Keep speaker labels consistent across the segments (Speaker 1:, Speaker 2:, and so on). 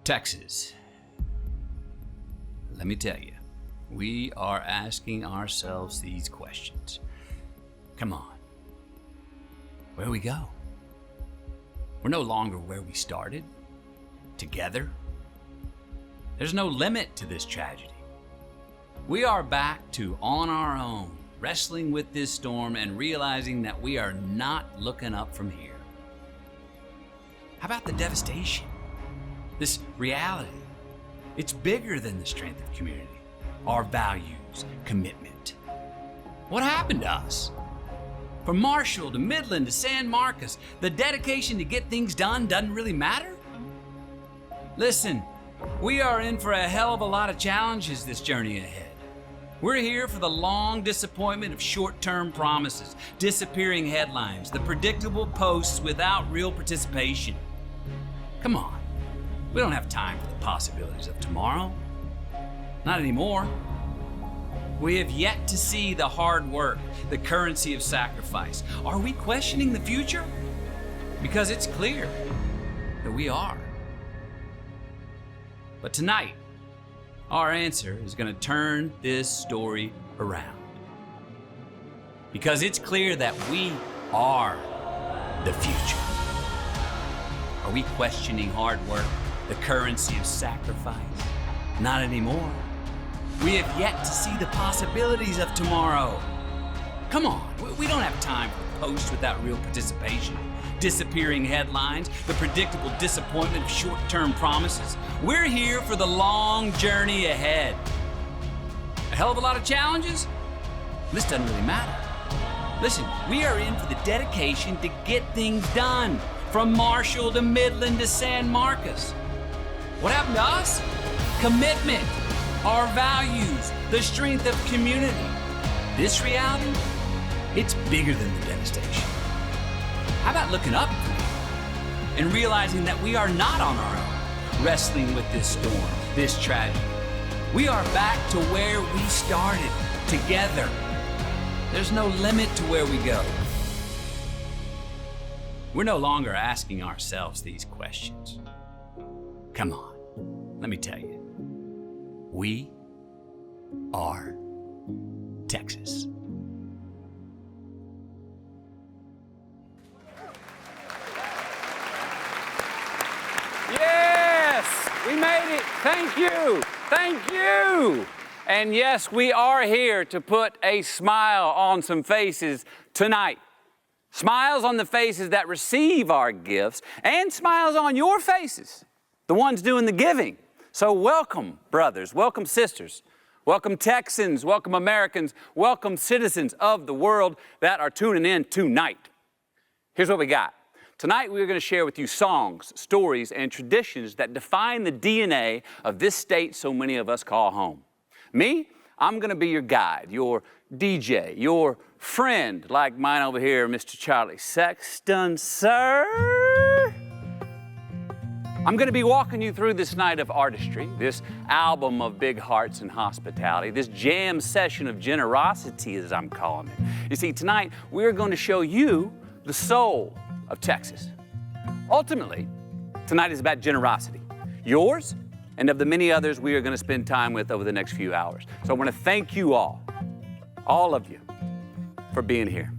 Speaker 1: Texas. Let me tell you, we are asking ourselves these questions. Come on. Where do we go? We're no longer where we started, together. There's no limit to this tragedy. We are back to on our own, wrestling with this storm and realizing that we are not looking up from here. How about the devastation? This reality, it's bigger than the strength of community, our values, commitment. What happened to us? From Marshall to Midland to San Marcos, the dedication to get things done doesn't really matter? Listen, we are in for a hell of a lot of challenges this journey ahead. We're here for the long disappointment of short-term promises, disappearing headlines, the predictable posts without real participation. Come on, we don't have time for the possibilities of tomorrow. Not anymore. We have yet to see the hard work, the currency of sacrifice. Are we questioning the future? Because it's clear that we are. But tonight, our answer is going to turn this story around. Because it's clear that we are the future. Are we questioning hard work, the currency of sacrifice? Not anymore. We have yet to see the possibilities of tomorrow. Come on, we don't have time for posts without real participation, disappearing headlines, the predictable disappointment of short-term promises. We're here for the long journey ahead. A hell of a lot of challenges? This doesn't really matter. Listen, we are in for the dedication to get things done, from Marshall to Midland to San Marcos. What happened to us? Commitment, our values, the strength of community. This reality, it's bigger than the devastation. How about looking up and realizing that we are not on our own, wrestling with this storm, this tragedy. We are back to where we started, together. There's no limit to where we go. We're no longer asking ourselves these questions. Come on, let me tell you. We are Texas.
Speaker 2: Yes, we made it. Thank you. Thank you. And yes, we are here to put a smile on some faces tonight. Smiles on the faces that receive our gifts, and smiles on your faces, the ones doing the giving. So welcome, brothers, welcome, sisters, welcome, Texans, welcome, Americans, welcome, citizens of the world that are tuning in tonight. Here's what we got. Tonight, we're going to share with you songs, stories, and traditions that define the DNA of this state so many of us call home. Me, I'm going to be your guide, your DJ, your friend, like mine over here, Mr. Charlie Sexton, sir. I'm going to be walking you through this night of artistry, this album of big hearts and hospitality, this jam session of generosity, as I'm calling it. You see, tonight, we're going to show you the soul of Texas. Ultimately, tonight is about generosity, yours and of the many others we are going to spend time with over the next few hours. So I want to thank you all of you, for being here.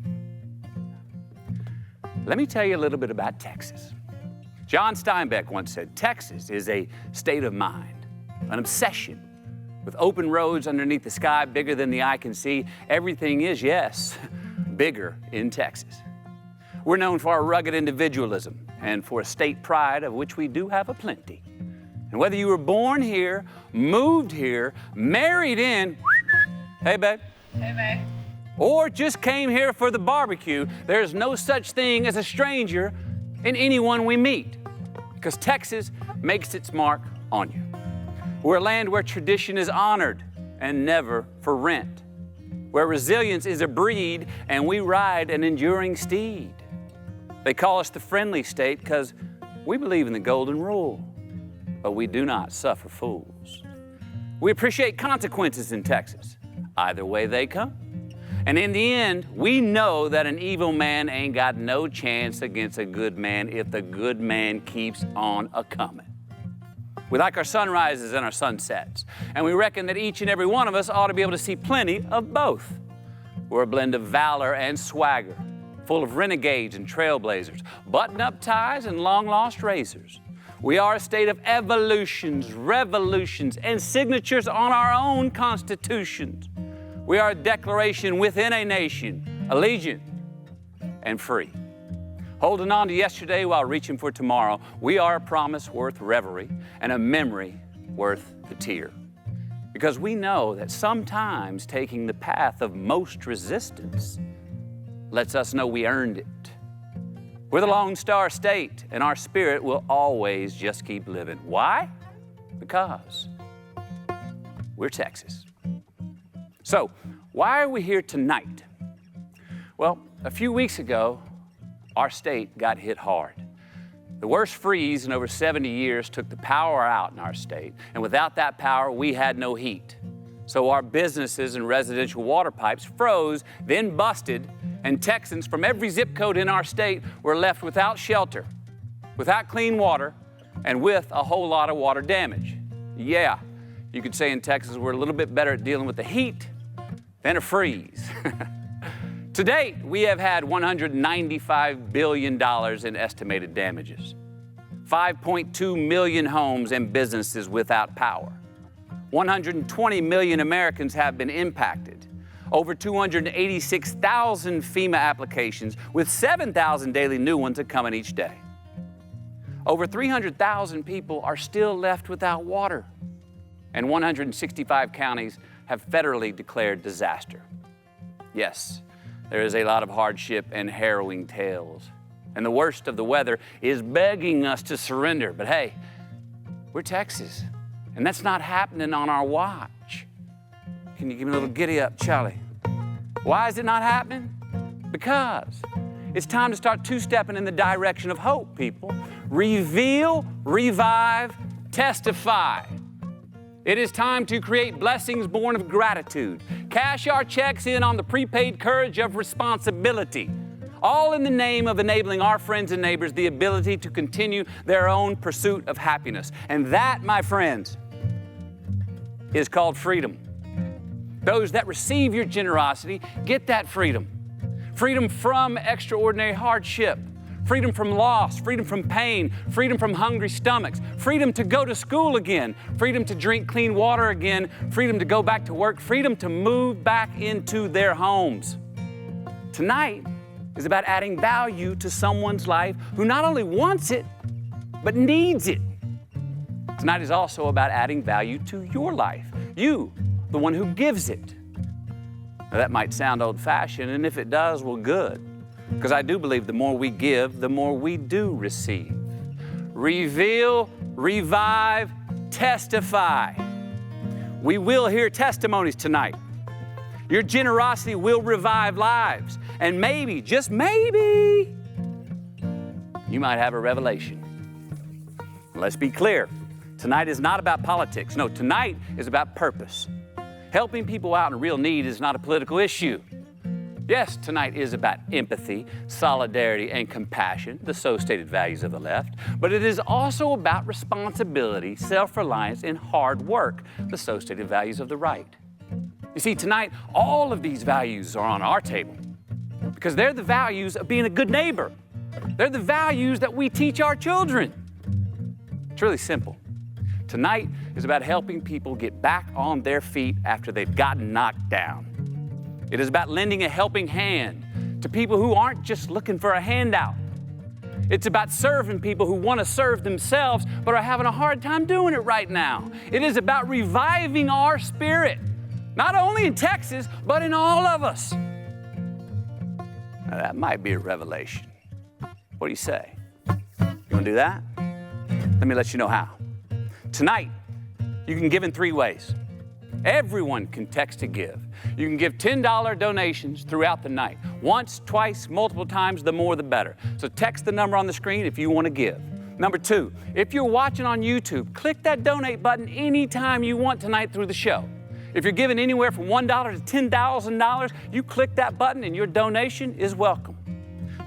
Speaker 2: Let me tell you a little bit about Texas. John Steinbeck once said, Texas is a state of mind, an obsession with open roads underneath the sky bigger than the eye can see. Everything is, yes, bigger in Texas. We're known for our rugged individualism and for a state pride of which we do have a plenty. And whether you were born here, moved here, married in, hey babe.
Speaker 3: Hey babe.
Speaker 2: Or just came here for the barbecue, there's no such thing as a stranger in anyone we meet, because Texas makes its mark on you. We're a land where tradition is honored and never for rent, where resilience is a breed and we ride an enduring steed. They call us the friendly state because we believe in the golden rule, but we do not suffer fools. We appreciate consequences in Texas, either way they come. And in the end, we know that an evil man ain't got no chance against a good man if the good man keeps on a-coming. We like our sunrises and our sunsets, and we reckon that each and every one of us ought to be able to see plenty of both. We're a blend of valor and swagger, full of renegades and trailblazers, button-up ties and long-lost razors. We are a state of evolutions, revolutions, and signatures on our own constitutions. We are a declaration within a nation, allegiant and free. Holding on to yesterday while reaching for tomorrow, we are a promise worth reverie and a memory worth the tear. Because we know that sometimes taking the path of most resistance lets us know we earned it. We're the Lone Star State, and our spirit will always just keep living. Why? Because we're Texas. So, why are we here tonight? Well, a few weeks ago, our state got hit hard. The worst freeze in over 70 years took the power out in our state, and without that power, we had no heat. So our businesses and residential water pipes froze, then busted, and Texans from every zip code in our state were left without shelter, without clean water, and with a whole lot of water damage. Yeah, you could say in Texas we're a little bit better at dealing with the heat than a freeze. To date, we have had $195 billion in estimated damages, 5.2 million homes and businesses without power. 120 million Americans have been impacted. Over 286,000 FEMA applications, with 7,000 daily new ones coming each day. Over 300,000 people are still left without water, and 165 counties have federally declared disaster. Yes, there is a lot of hardship and harrowing tales, and the worst of the weather is begging us to surrender. But hey, we're Texas, and that's not happening on our watch. Can you give me a little giddy up, Charlie? Why is it not happening? Because it's time to start two-stepping in the direction of hope, people. Reveal, revive, testify. It is time to create blessings born of gratitude. Cash our checks in on the prepaid courage of responsibility. All in the name of enabling our friends and neighbors the ability to continue their own pursuit of happiness. And that, my friends, is called freedom. Those that receive your generosity get that freedom. Freedom from extraordinary hardship. Freedom from loss, freedom from pain, freedom from hungry stomachs, freedom to go to school again, freedom to drink clean water again, freedom to go back to work, freedom to move back into their homes. Tonight is about adding value to someone's life who not only wants it, but needs it. Tonight is also about adding value to your life, you, the one who gives it. Now, that might sound old-fashioned, and if it does, well, good. Because I do believe the more we give, the more we do receive. Reveal, revive, testify. We will hear testimonies tonight. Your generosity will revive lives. And maybe, just maybe, you might have a revelation. Let's be clear. Tonight is not about politics. No, tonight is about purpose. Helping people out in real need is not a political issue. Yes, tonight is about empathy, solidarity, and compassion, the so-stated values of the left, but it is also about responsibility, self-reliance, and hard work, the so-stated values of the right. You see, tonight, all of these values are on our table because they're the values of being a good neighbor. They're the values that we teach our children. It's really simple. Tonight is about helping people get back on their feet after they've gotten knocked down. It is about lending a helping hand to people who aren't just looking for a handout. It's about serving people who want to serve themselves but are having a hard time doing it right now. It is about reviving our spirit, not only in Texas, but in all of us. Now, that might be a revelation. What do you say? You want to do that? Let me let you know how. Tonight, you can give in 3 ways. Everyone can text to give. You can give $10 donations throughout the night. Once, twice, multiple times, the more the better. So text the number on the screen if you want to give. Number 2, if you're watching on YouTube, click that donate button anytime you want tonight through the show. If you're giving anywhere from $1 to $10,000, you click that button and your donation is welcome.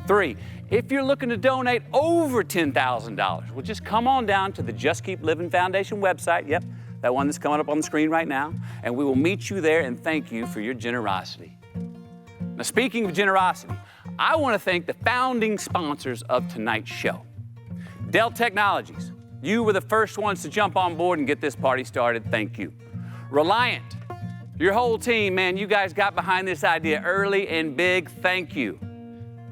Speaker 2: 3, if you're looking to donate over $10,000, well, just come on down to the Just Keep Living Foundation website. Yep, that one that's coming up on the screen right now. And we will meet you there and thank you for your generosity. Now, speaking of generosity, I want to thank the founding sponsors of tonight's show. Dell Technologies, you were the first ones to jump on board and get this party started. Thank you. Reliant, your whole team, man, you guys got behind this idea early and big. Thank you.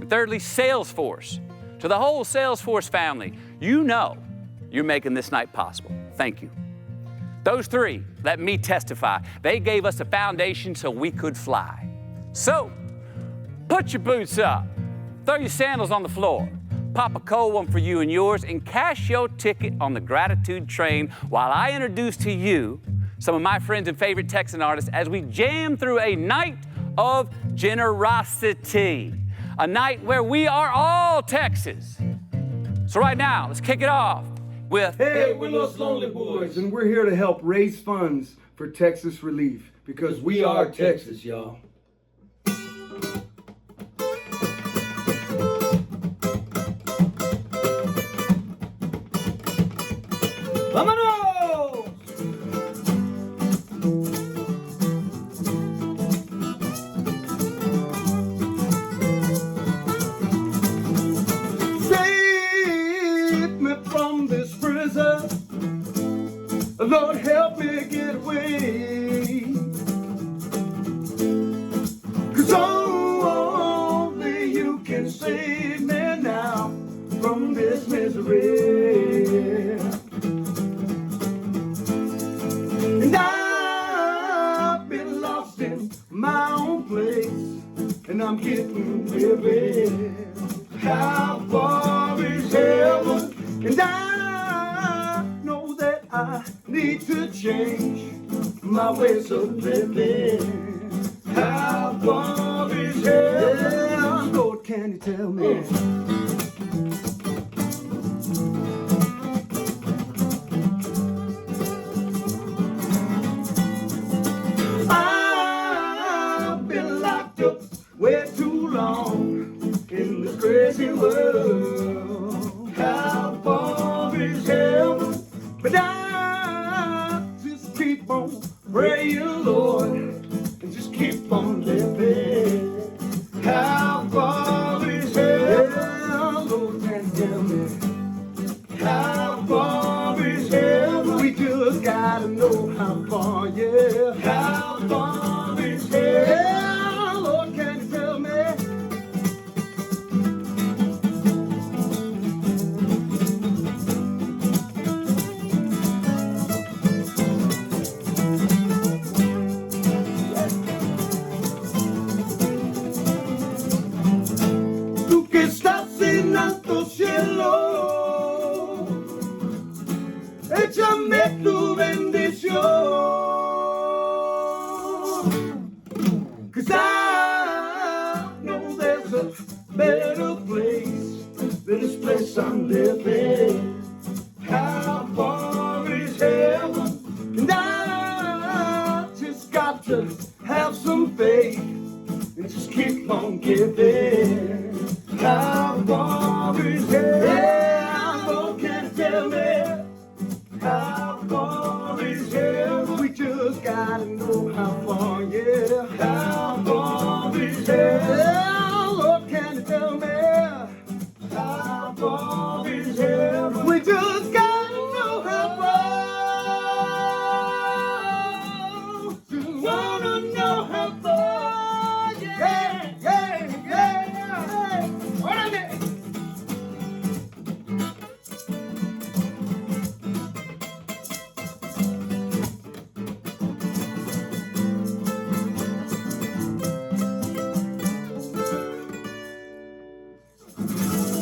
Speaker 2: And thirdly, Salesforce. To the whole Salesforce family, you know you're making this night possible. Thank you. Those three, let me testify, they gave us a foundation so we could fly. So, put your boots up, throw your sandals on the floor, pop a cold one for you and yours, and cash your ticket on the gratitude train while I introduce to you some of my friends and favorite Texan artists as we jam through a night of generosity. A night where we are all Texas. So right now, let's kick it off with...
Speaker 3: Hey, we're Los Lonely Boys, and we're here to help raise funds for Texas Relief, because we are Texas, y'all. ¡Vámonos! Save me from this prison. Lord, help me get away. 'Cause only you can save me now from this misery. And I've been lost in my own place, and I'm getting weary. How far is heaven? And I know that I need to change my ways of living. How far is heaven? Lord, can you tell me? I've been locked up way too long in this crazy world. How far is heaven? But I just keep on praying, Lord, and just keep on living. How far is heaven? Lord, can you tell me? How far is heaven? We just gotta know how far, yeah. How far is heaven? Lord, can you tell me? Tú que estás en alto cielo, échame tu bendición. 'Cause I know there's a better place than this place I'm living. How far is heaven? And I just got to have some faith and just keep on giving. How far is heaven? Lord, can you tell me? How far is heaven? We just gotta know how far, yeah. How far is heaven? Lord, can you tell me? How far is heaven? We just gotta know how far. Just wanna know how far, yeah, yeah, yeah, yeah. What is it?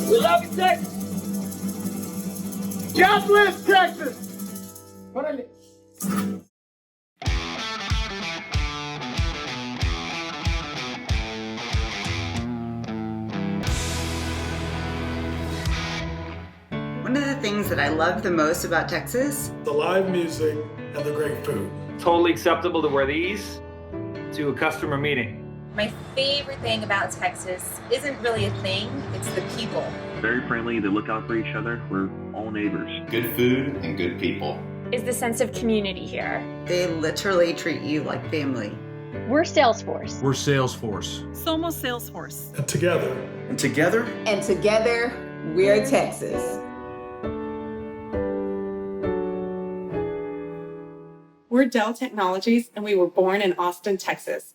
Speaker 3: We love you, Texas. God bless Texas. Órale.
Speaker 4: One of the things that I love the most about Texas,
Speaker 5: The live music and the great food.
Speaker 6: Totally acceptable to wear these to a customer meeting.
Speaker 5: My favorite thing about Texas isn't really a thing, it's the people.
Speaker 6: Very friendly, they look out for each other. We're all neighbors.
Speaker 7: Good food and good people.
Speaker 8: Is the sense of community here.
Speaker 4: They literally treat you like family.
Speaker 8: We're Salesforce.
Speaker 9: We're Salesforce.
Speaker 10: Somos Salesforce.
Speaker 9: And together.
Speaker 7: And together?
Speaker 11: And together, we're Texas.
Speaker 10: We're Dell Technologies, and we were born in Austin, Texas.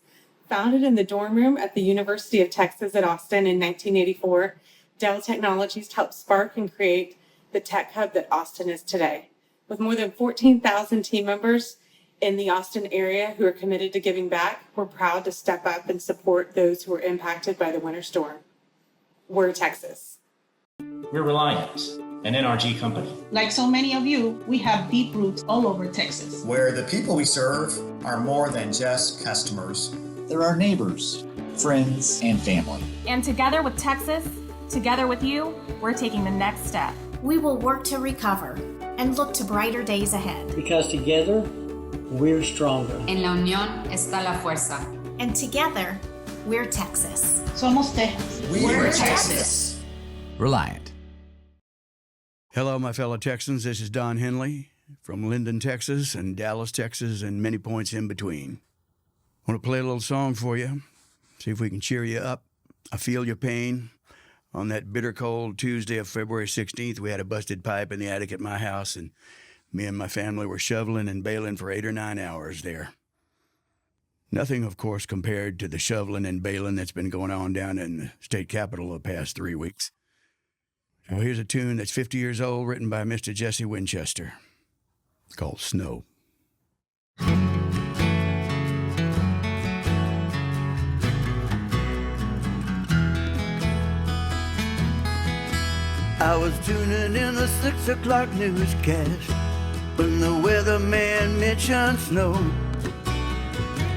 Speaker 10: Founded in the dorm room at the University of Texas at Austin in 1984, Dell Technologies helped spark and create the tech hub that Austin is today. With more than 14,000 team members in the Austin area who are committed to giving back, we're proud to step up and support those who were impacted by the winter storm. We're Texas.
Speaker 12: We're Reliant, an NRG company.
Speaker 13: Like so many of you, we have deep roots all over Texas.
Speaker 14: Where the people we serve are more than just customers.
Speaker 15: They're our neighbors, friends, and family.
Speaker 8: And together with Texas, together with you, we're taking the next step.
Speaker 16: We will work to recover and look to brighter days ahead.
Speaker 17: Because together, we're stronger.
Speaker 18: En la unión está la fuerza.
Speaker 16: And together, we're Texas.
Speaker 13: Somos Texas.
Speaker 14: We're Texas.
Speaker 1: Reliant.
Speaker 19: Hello, my fellow Texans. This is Don Henley from Linden, Texas, and Dallas, Texas, and many points in between. I want to play a little song for you, see if we can cheer you up. I feel your pain. On that bitter cold Tuesday of February 16th, we had a busted pipe in the attic at my house, and me and my family were shoveling and bailing for 8 or 9 hours there. Nothing, of course, compared to the shoveling and bailing that's been going on down in the state capitol the past 3 weeks. Now, here's a tune that's 50 years old, written by Mr. Jesse Winchester, called Snow. I was tuning in the 6 o'clock newscast when the weatherman mentioned snow.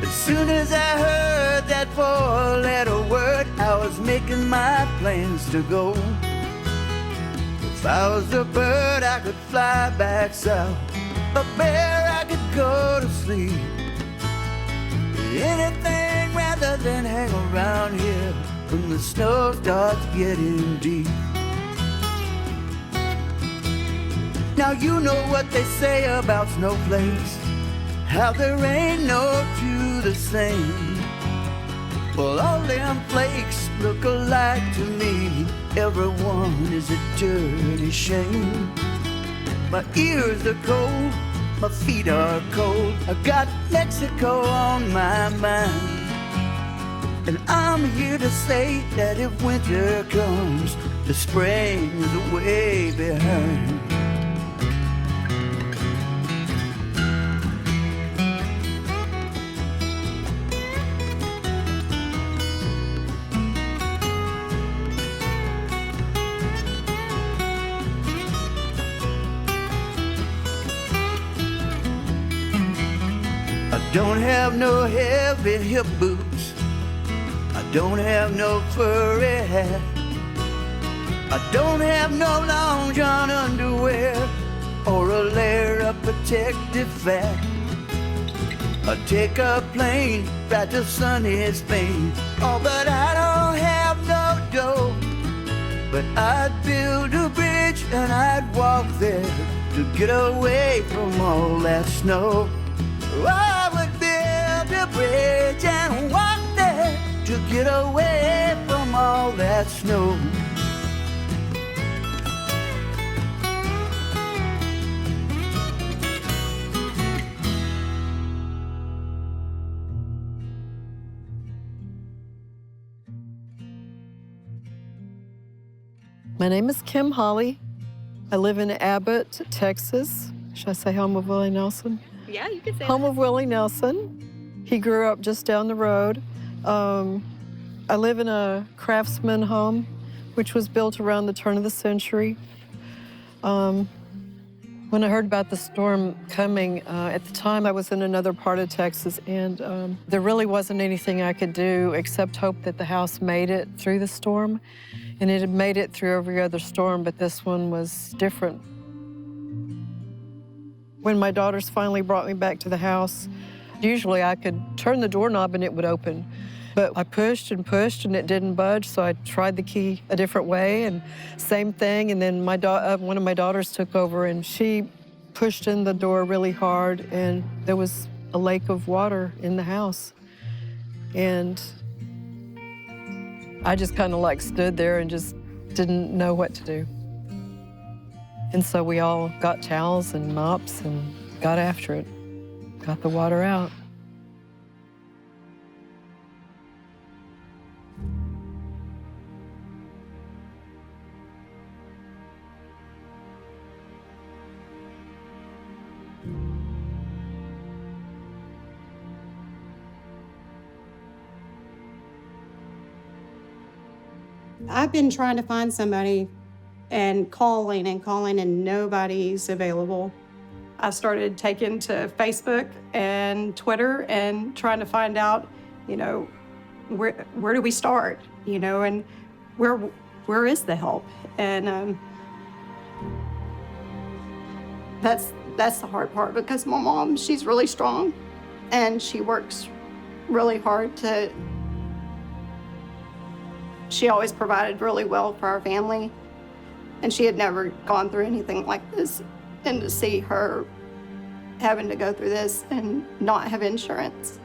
Speaker 19: As soon as I heard that 4-letter word, I was making my plans to go. If I was a bird, I could fly back south. A bear, I could go to sleep. Anything rather than hang around here when the snow starts getting deep. Now you know what they say about snowflakes, how there ain't no two the same. Well, all them flakes look alike to me. Everyone is a dirty shame. My ears are cold, my feet are cold. I got Mexico on my mind. And I'm here to say that if winter comes, the spring is way behind. I don't have no heavy hip boots. I don't have no furry hat. I don't have no long john underwear or a layer of protective fat. I take a plane right to sunny Spain. Oh, but I don't have no dough. But I'd build a bridge and I'd walk there to get away from all that snow. Oh, I would build a bridge and walk there to get away from all that snow.
Speaker 20: My name is Kim Holly. I live in Abbott, Texas. Should I say home of Willie Nelson?
Speaker 8: Yeah, you can say
Speaker 20: Home
Speaker 8: that.
Speaker 20: of Willie Nelson. He grew up just down the road. I live in a craftsman home, which was built around the turn of the century. When I heard about the storm coming, at the time I was in another part of Texas, and there really wasn't anything I could do except hope that the house made it through the storm. And it had made it through every other storm, but this one was different. When my daughters finally brought me back to the house, usually I could turn the doorknob and it would open. But I pushed and it didn't budge, so I tried the key a different way, and same thing. And then one of my daughters took over, and she pushed in the door really hard, and there was a lake of water in the house. And I just kind of like stood there and just didn't know what to do. And so we all got towels and mops and got after it, got the water out.
Speaker 9: I've been trying to find somebody and calling and nobody's available. I started taking to Facebook and Twitter and trying to find out, you know, where do we start, you know, and where is the help? And that's the hard part, because my mom, she's really strong and she works really hard she always provided really well for our family, and she had never gone through anything like this. And to see her having to go through this and not have insurance,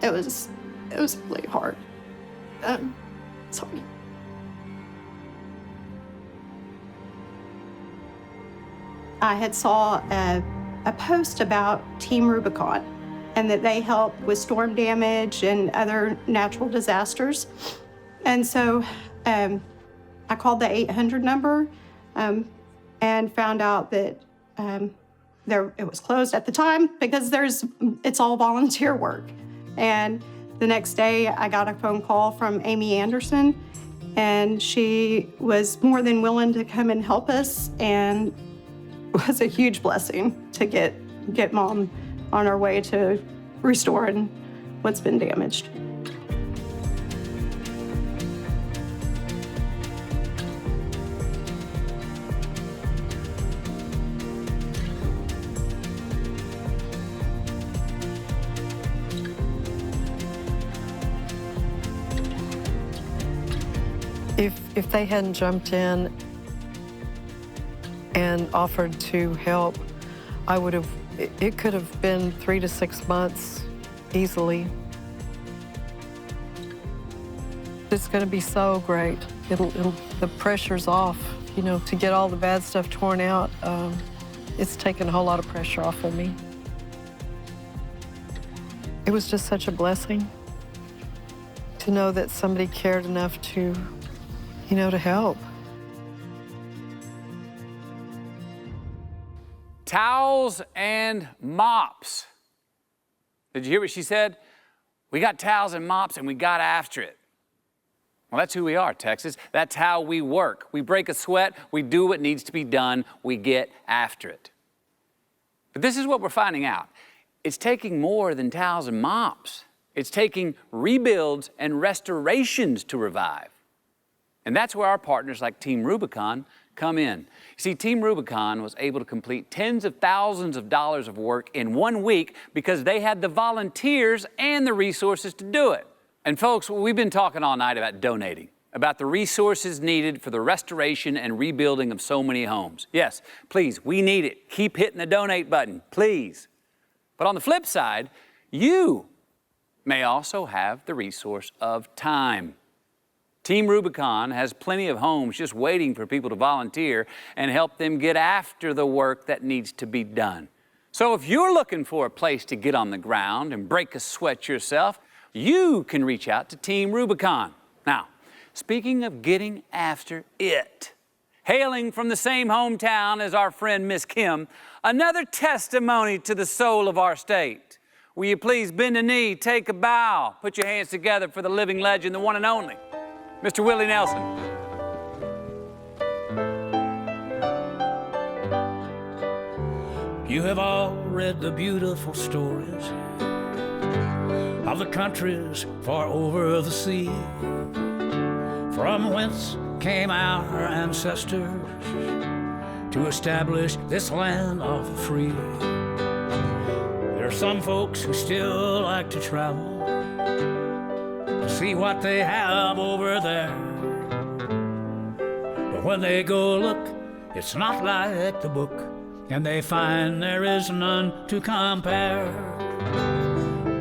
Speaker 9: it was really hard. Sorry. I had saw a post about Team Rubicon, and that they help with storm damage and other natural disasters. And so I called the 800 number and found out that it was closed at the time, because it's all volunteer work. And the next day I got a phone call from Amy Anderson, and she was more than willing to come and help us, and it was a huge blessing to get Mom on our way to restoring what's been damaged.
Speaker 20: If they hadn't jumped in and offered to help, it could have been 3 to 6 months easily. It's going to be so great. The pressure's off, you know, to get all the bad stuff torn out. It's taken a whole lot of pressure off of me. It was just such a blessing to know that somebody cared enough to, you know, to help.
Speaker 2: Towels and mops. Did you hear what she said? We got towels and mops and we got after it. Well, that's who we are, Texas. That's how we work. We break a sweat, we do what needs to be done, we get after it. But this is what we're finding out. It's taking more than towels and mops. It's taking rebuilds and restorations to revive. And that's where our partners like Team Rubicon come in. You see, Team Rubicon was able to complete tens of thousands of dollars of work in 1 week because they had the volunteers and the resources to do it. And folks, we've been talking all night about donating, about the resources needed for the restoration and rebuilding of so many homes. Yes, please, we need it. Keep hitting the donate button, please. But on the flip side, you may also have the resource of time. Team Rubicon has plenty of homes just waiting for people to volunteer and help them get after the work that needs to be done. So if you're looking for a place to get on the ground and break a sweat yourself, you can reach out to Team Rubicon. Now, speaking of getting after it, hailing from the same hometown as our friend Miss Kim, another testimony to the soul of our state. Will you please bend a knee, take a bow, put your hands together for the living legend, the one and only, Mr. Willie Nelson.
Speaker 21: You have all read the beautiful stories of the countries far over the sea, from whence came our ancestors to establish this land of the free. There are some folks who still like to travel see what they have over there. But when they go look, it's not like the book, and they find there is none to compare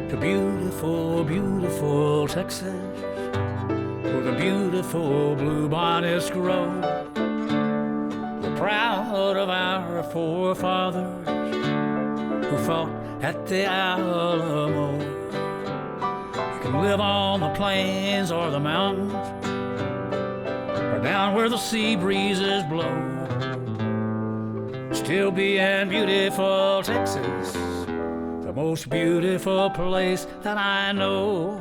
Speaker 21: to beautiful, beautiful Texas, where the beautiful bluebonnets grow. We're proud of our forefathers who fought at the Alamo. You can live on the plains or the mountains, or down where the sea breezes blow. Still be in beautiful Texas, the most beautiful place that I know.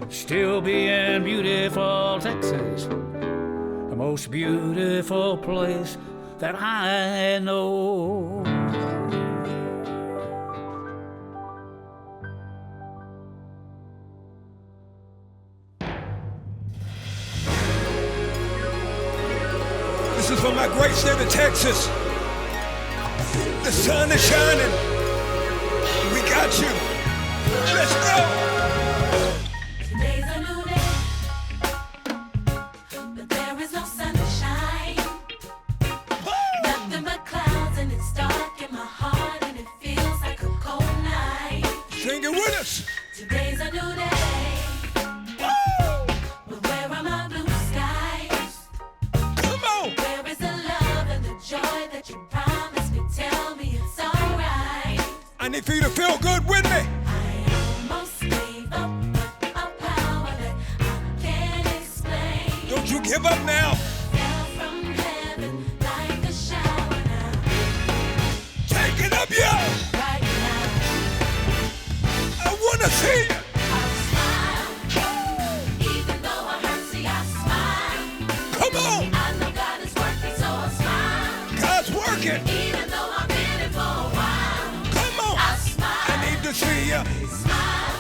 Speaker 21: Still be in beautiful Texas, the most beautiful place that I know.
Speaker 3: This is from my great state of Texas. The sun is shining. We got you. Let's go.
Speaker 22: Today's a new day, but there is no sunshine. Nothing but clouds, and it's dark in my heart, and it feels like a cold night.
Speaker 3: Sing it with us.
Speaker 22: Today's a new day. But where are my blue skies?
Speaker 3: Come on.
Speaker 22: Where is the love and the joy that you promised me? Tell me it's alright.
Speaker 3: I need for you to feel good with me.
Speaker 22: I almost gave up, but a power that I can't explain.
Speaker 3: Don't you give up now.
Speaker 22: Fell from heaven like a shower now.
Speaker 3: Take it up, yo.
Speaker 22: Right now,
Speaker 3: I wanna see you.
Speaker 22: I'll smile. Even though I hurt, see, I smile.
Speaker 3: Come on.
Speaker 22: I know God is working, so I'll smile.
Speaker 3: God's working.
Speaker 22: Even though I've been in for a while,
Speaker 3: Come on.
Speaker 22: I'll smile.
Speaker 3: I need to see you.
Speaker 22: Smile.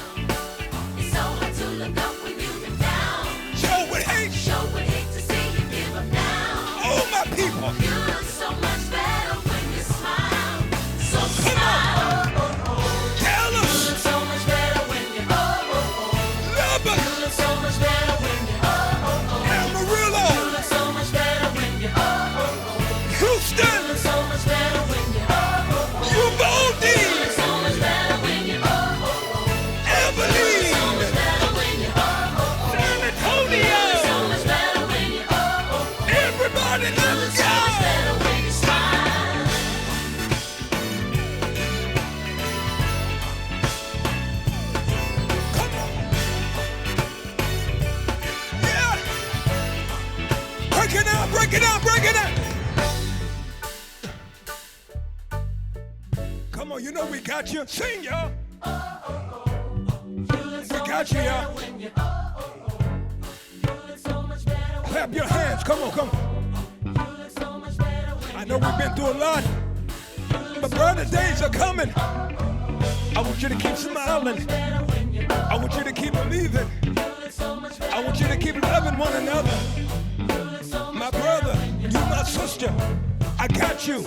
Speaker 22: It's so hard to look up when you've been down.
Speaker 3: Show would hate.
Speaker 22: Show would hate to see you give up now.
Speaker 3: Oh, my people.
Speaker 22: You look so much better when you smile. So
Speaker 3: Come
Speaker 22: smile.
Speaker 3: Tell
Speaker 22: You
Speaker 3: us.
Speaker 22: look so much better when you
Speaker 3: Love
Speaker 22: You
Speaker 3: us.
Speaker 22: look so much better when you
Speaker 3: Amarillo.
Speaker 22: You look so much better when you
Speaker 3: Houston.
Speaker 22: You look so much better when you
Speaker 3: Uvalde.
Speaker 22: You look so much better when you
Speaker 3: Abilene.
Speaker 22: so much better when you
Speaker 3: San Antonio.
Speaker 22: so much better when you
Speaker 3: Everybody, let's
Speaker 22: so much
Speaker 3: go.
Speaker 22: better when you smile.
Speaker 3: Come on. Yeah. Break it out, break it out, break it out. Come on, you know we got you. Sing, y'all. We got you, y'all. Clap your hands. Come on, come on. I know we've been through a lot, but brighter days are coming. I want you to keep smiling. I want you to keep believing. I want you to keep loving one another. My brother, you my sister. I got you.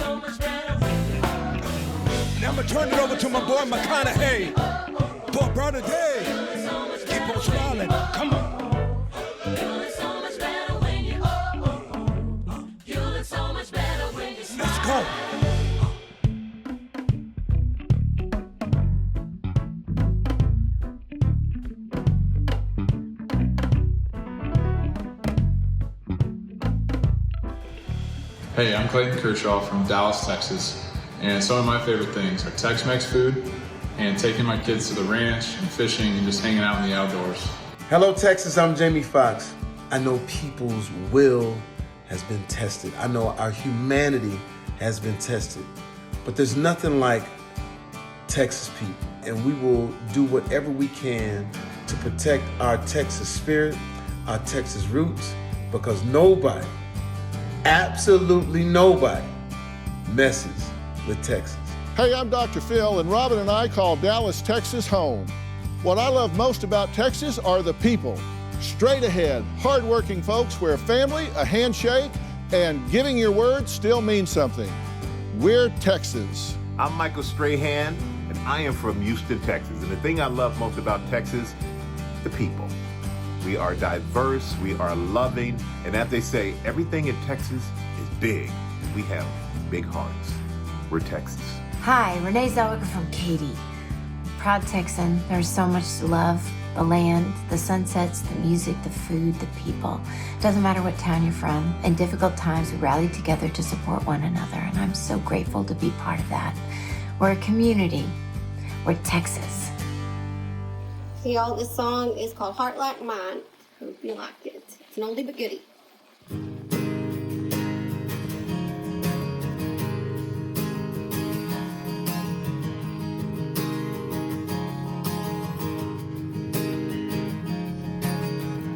Speaker 3: Now I'm gonna turn it over to my boy McConaughey for a brighter day. Keep on smiling. Come on. Let's go.
Speaker 23: Hey, I'm Clayton Kershaw from Dallas, Texas, and some of my favorite things are Tex-Mex food and taking my kids to the ranch and fishing and just hanging out in the outdoors.
Speaker 24: Hello, Texas. I'm Jamie Foxx. I know people's will has been tested. I know our humanity has been tested. But there's nothing like Texas people. And we will do whatever we can to protect our Texas spirit, our Texas roots, because nobody, absolutely nobody, messes with Texas.
Speaker 25: Hey, I'm Dr. Phil, and Robin and I call Dallas, Texas home. What I love most about Texas are the people. Straight ahead, hardworking folks where family, a handshake, and giving your word still means something. We're Texas.
Speaker 26: I'm Michael Strahan, and I am from Houston, Texas. And the thing I love most about Texas, the people.
Speaker 4: We are diverse, we are loving, and as they say, everything in Texas is big. We have big hearts. We're Texas.
Speaker 5: Hi, Renee Zellweger from Katy. Proud Texan, there's so much to love. The land, the sunsets, the music, the food, the people. Doesn't matter what town you're from. In difficult times, we rally together to support one another, and I'm so grateful to be part of that. We're a community. We're Texas.
Speaker 6: So y'all, this song is called Heart Like Mine. Hope you like it. It's an oldie but goodie.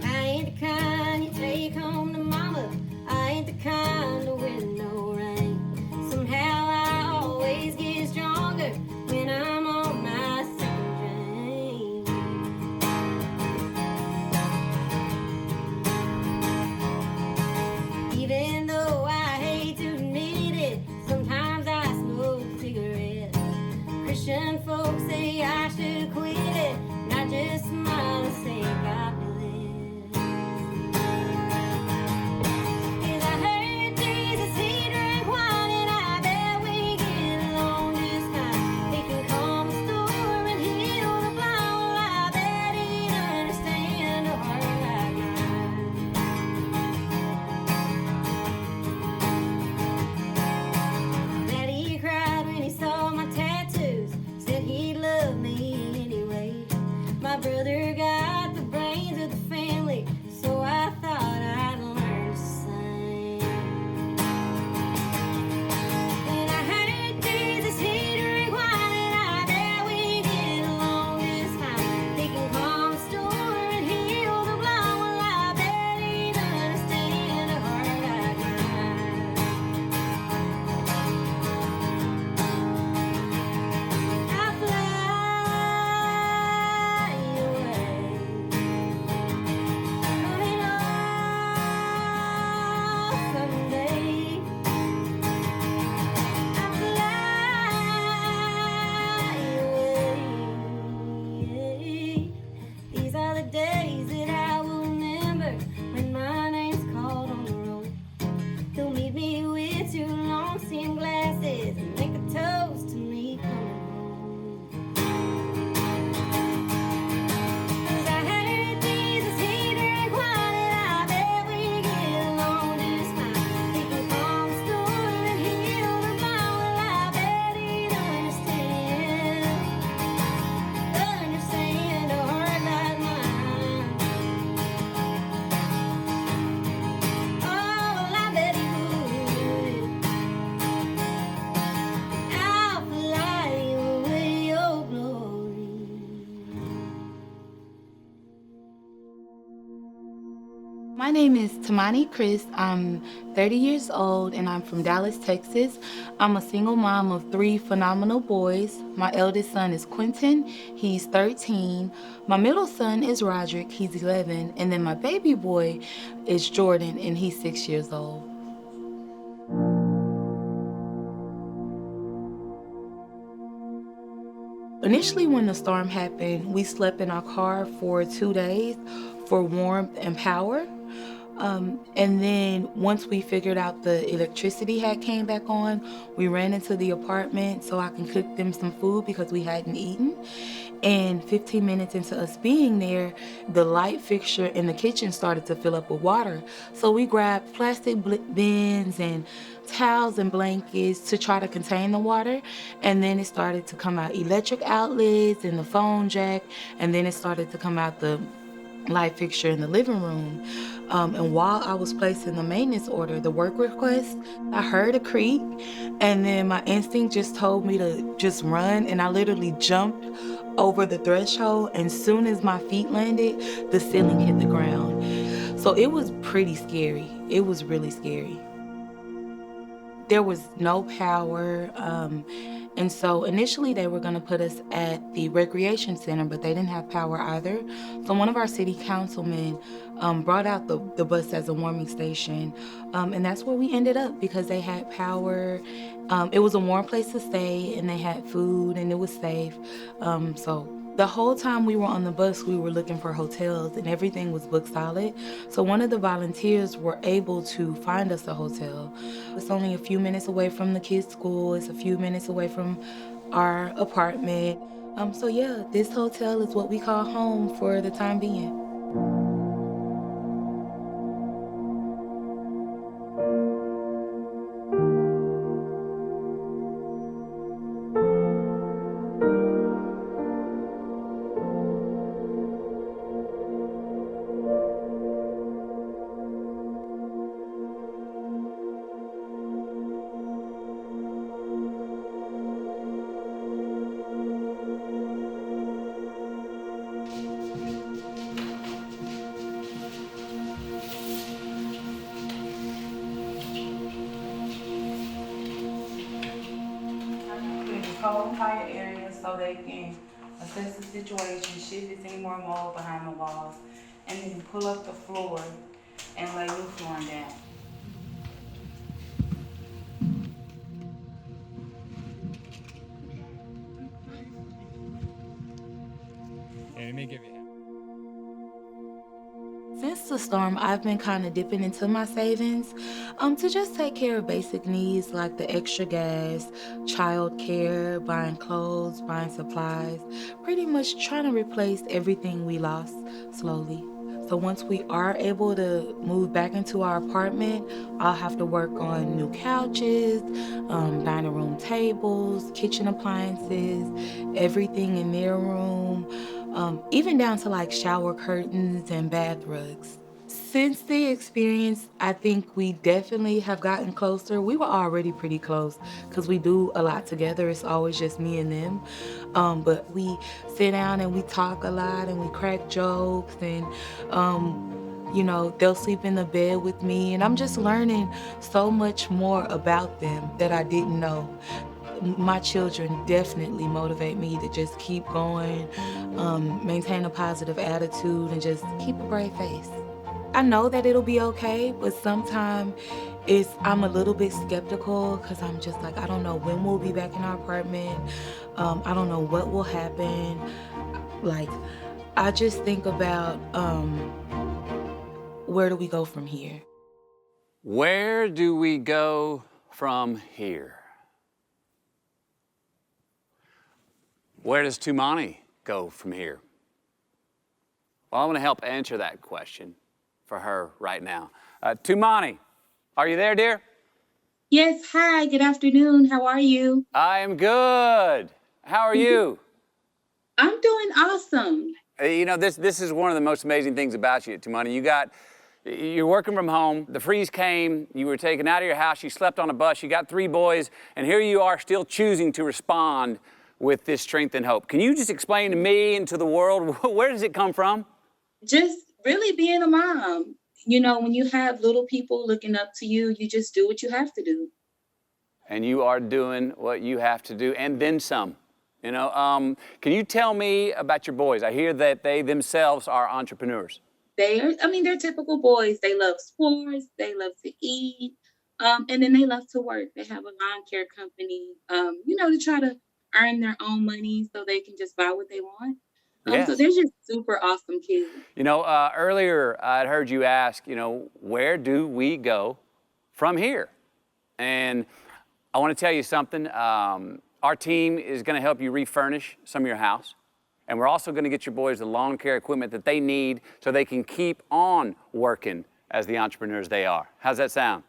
Speaker 6: I ain't the kind you take home to mama. I ain't the kind to win no rain. Somehow I always get stronger when I'm on my second drain. Even though I hate to admit it, sometimes I smoke cigarettes. Christian folks say I should quit it, and I just smile and say God bless. 'Cause I heard Jesus, he drank wine, and I bet we get along just fine. He can calm a storm and heal the blind. Well, I bet he'd understand a heart like mine. Daddy cried when he saw my tattoos, said he'd love me anyway. My brother got the brains of the family, so I thought I'd learn to sing. And I heard Jesus, he drank wine, and I bet we get along just fine. He can calm a storm and heal the blind. Well, I bet he'd understand a heart like mine. I fly away. I know someday I fly away. These are the days that I will remember when my name's called on the road. He'll meet me with two long skin glasses and make a toast to me coming home. 'Cause I heard Jesus, he drank wine, and I bet we get along just fine. He can calm a storm and heal the blind. Well, I bet he'd understand a heart like mine. Oh, well, I bet he would. I'll fly away, oh glory.
Speaker 7: My name is Tamani Chris. I'm 30 years old and I'm from Dallas, Texas. I'm a single mom of 3 phenomenal boys. My eldest son is Quentin, he's 13. My middle son is Roderick, he's 11. And then my baby boy is Jordan and he's 6 years old. Initially, when the storm happened, we slept in our car for 2 days for warmth and power. And then once we figured out the electricity had came back on, we ran into the apartment so I can cook them some food because we hadn't eaten. And 15 minutes into us being there, the light fixture in the kitchen started to fill up with water. So we grabbed plastic bins and towels and blankets to try to contain the water. And then it started to come out electric outlets and the phone jack. And then it started to come out the light fixture in the living room. And while I was placing the maintenance order, the work request, I heard a creak, and then my instinct just told me to just run, and I literally jumped over the threshold, and soon as my feet landed, the ceiling hit the ground. So it was pretty scary. It was really scary. There was no power, and so initially they were gonna put us at the recreation center, but they didn't have power either. So one of our city councilmen brought out the bus as a warming station, and that's where we ended up because they had power. It was a warm place to stay, and they had food, and it was safe. So The whole time we were on the bus, we were looking for hotels and everything was booked solid. So one of the volunteers were able to find us a hotel. It's only a few minutes away from the kids' school. It's a few minutes away from our apartment. So yeah, this hotel is what we call home for the time being. Whole entire area so they can assess the situation, see if there's any more mold behind the walls, and then pull up the floor and lay new flooring down.
Speaker 3: Let me give you.
Speaker 7: Since the storm, I've been kind of dipping into my savings to just take care of basic needs like the extra gas, child care, buying clothes, buying supplies, pretty much trying to replace everything we lost slowly. So once we are able to move back into our apartment, I'll have to work on new couches, dining room tables, kitchen appliances, everything in their room, even down to like shower curtains and bath rugs. Since the experience, I think we definitely have gotten closer. We were already pretty close because we do a lot together. It's always just me and them. But we sit down and we talk a lot and we crack jokes and, you know, they'll sleep in the bed with me. And I'm just learning so much more about them that I didn't know. My children definitely motivate me to just keep going, maintain a positive attitude, and just keep a brave face. I know that it'll be okay, but sometimes I'm a little bit skeptical because I'm just like, I don't know when we'll be back in our apartment. I don't know what will happen. Like, I just think about where do we go from here?
Speaker 2: Where do we go from here? Where does Tumani go from here? Well, I want to help answer that question for her right now. Tumani, are you there, dear?
Speaker 10: Yes, hi, good afternoon. How are you?
Speaker 2: I am good. How are you?
Speaker 10: I'm doing awesome.
Speaker 2: You know, this is one of the most amazing things about you, Tumani. You're working from home, the freeze came, you were taken out of your house, you slept on a bus, you got 3 boys, and here you are still choosing to respond with this strength and hope. Can you just explain to me and to the world, where does it come from?
Speaker 10: Just really being a mom. You know, when you have little people looking up to you, you just do what you have to do.
Speaker 2: And you are doing what you have to do, and then some. You know, can you tell me about your boys? I hear that they themselves are entrepreneurs.
Speaker 10: They're typical boys. They love sports, they love to eat, and then they love to work. They have a lawn care company, you know, to try to earn their own money so they can just buy what they want.
Speaker 2: Yes.
Speaker 10: So they're just super awesome kids.
Speaker 2: You know, earlier I'd heard you ask, you know, where do we go from here? And I want to tell you something. Our team is going to help you refurnish some of your house. And we're also going to get your boys the lawn care equipment that they need so they can keep on working as the entrepreneurs they are. How's that sound?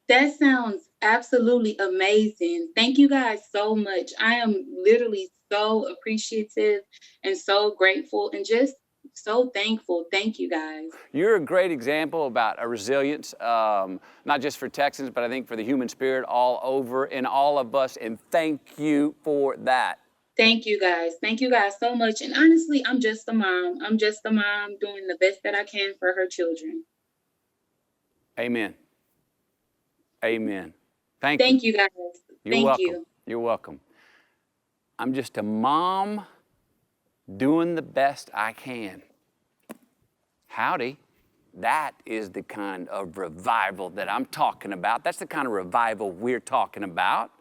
Speaker 10: That sounds absolutely amazing. Thank you guys so much. I am literally so appreciative and so grateful and just so thankful. Thank you guys.
Speaker 2: You're a great example about a resilience, not just for Texans, but I think for the human spirit all over in all of us. And thank you for that.
Speaker 10: Thank you guys. Thank you guys so much. And honestly, I'm just a mom. I'm just a mom doing the best that I can for her children.
Speaker 2: Amen. Amen. Thank
Speaker 10: you guys.
Speaker 2: You're welcome. You're welcome. I'm just a mom doing the best I can. Howdy. That is the kind of revival that I'm talking about. That's the kind of revival we're talking about.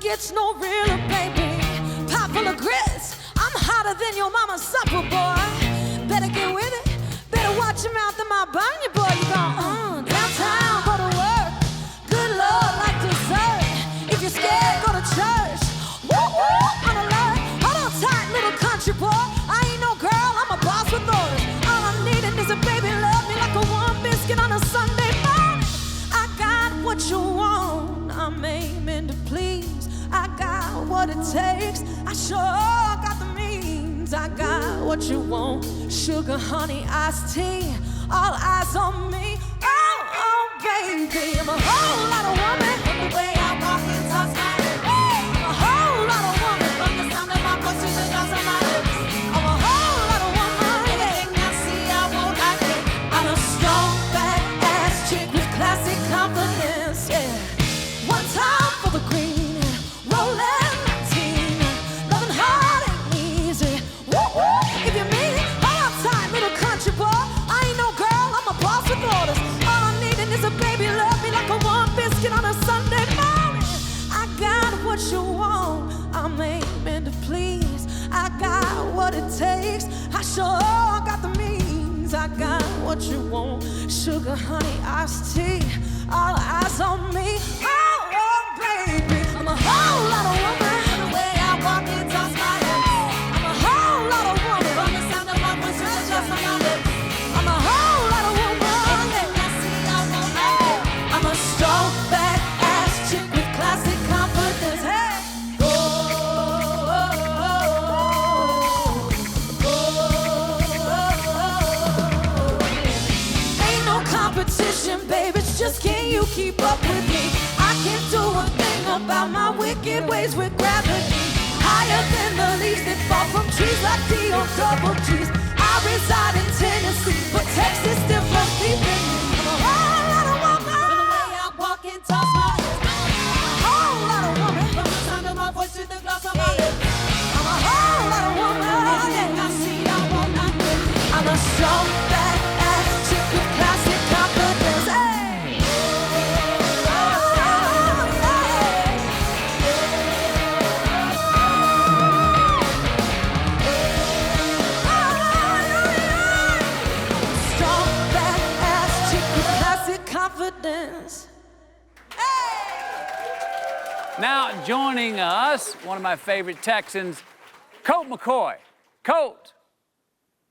Speaker 6: gets no realer, baby. Pot full of grits, I'm hotter than your mama's supper, boy. Better get with it, better watch your mouth, and my burn you, boy. You go, downtown, go to work. Good Lord, like dessert. If you're scared, go to church. Woo woo, on alert. Hold on tight, little country boy. I ain't no girl, I'm a boss with orders. All I'm needing is a baby love me like a warm biscuit on a Sunday morning. I got what you want, I'm aiming to please. I got what it takes, I sure got the means. I got what you want, sugar, honey, iced tea. All eyes on me, oh, baby. I'm a whole lot of woman, from the way I walk and talk my lips. I'm a whole lot of woman, from the sound of my voice to the gloss on my lips. I'm a whole lot of woman, anything I see I won't like it. I'm a strong, badass chick with classic confidence, yeah. One time for the green, rolling teen, loving hard ain't easy. Woo woo, if you mean it, hold on tight, little country boy. I ain't no girl, I'm a boss with orders. All I'm needing is a baby love me like a warm biscuit on a Sunday morning. I got what you want, I'm aiming to please. I got what it takes, I sure got the means. I got what you want, sugar, honey, iced tea. All eyes on me, oh, baby. I'm a whole lot of woman, the way I walk and talk my lips. I'm a whole lot of woman, from the sound of my voice to the just on my lips. I'm a whole lot of woman, anything I see I won't like it. I'm a strong, badass chick with classic confidence. Hey, ain't no competition, baby. It's just can you keep up with me? I can't do a thing about my wicked ways with gravity. Higher than the leaves that fall from trees like D on double G's. I reside in Tennessee, but Texas still flows deep in me. I'm a whole lot of woman, from the way I walk and talk my lips. I'm a whole lot of woman, from the sound of my voice to the gloss on my lips. I'm a whole lot of woman, anything I see I won't not quit. I'm a strong, badass chick with classic confidence. Hey. Strong, badass chick with classic confidence.
Speaker 2: Now joining us, one of my favorite Texans, Colt McCoy. Colt,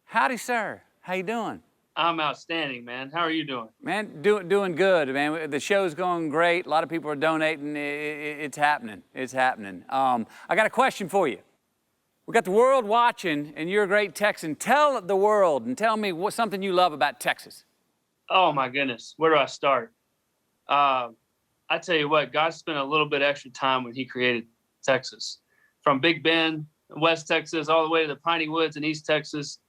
Speaker 2: howdy, sir. How you doing?
Speaker 11: I'm outstanding, man. How are you doing?
Speaker 2: Man, doing good, man. The show's going great. A lot of people are donating. It's happening. It's happening. I got a question for you. We got the world watching, and you're a great Texan. Tell the world and tell me what's something you love about Texas.
Speaker 11: Oh, my goodness. Where do I start? I tell you what, God spent a little bit extra time when he created Texas. From Big Bend, West Texas, all the way to the Piney Woods in East Texas,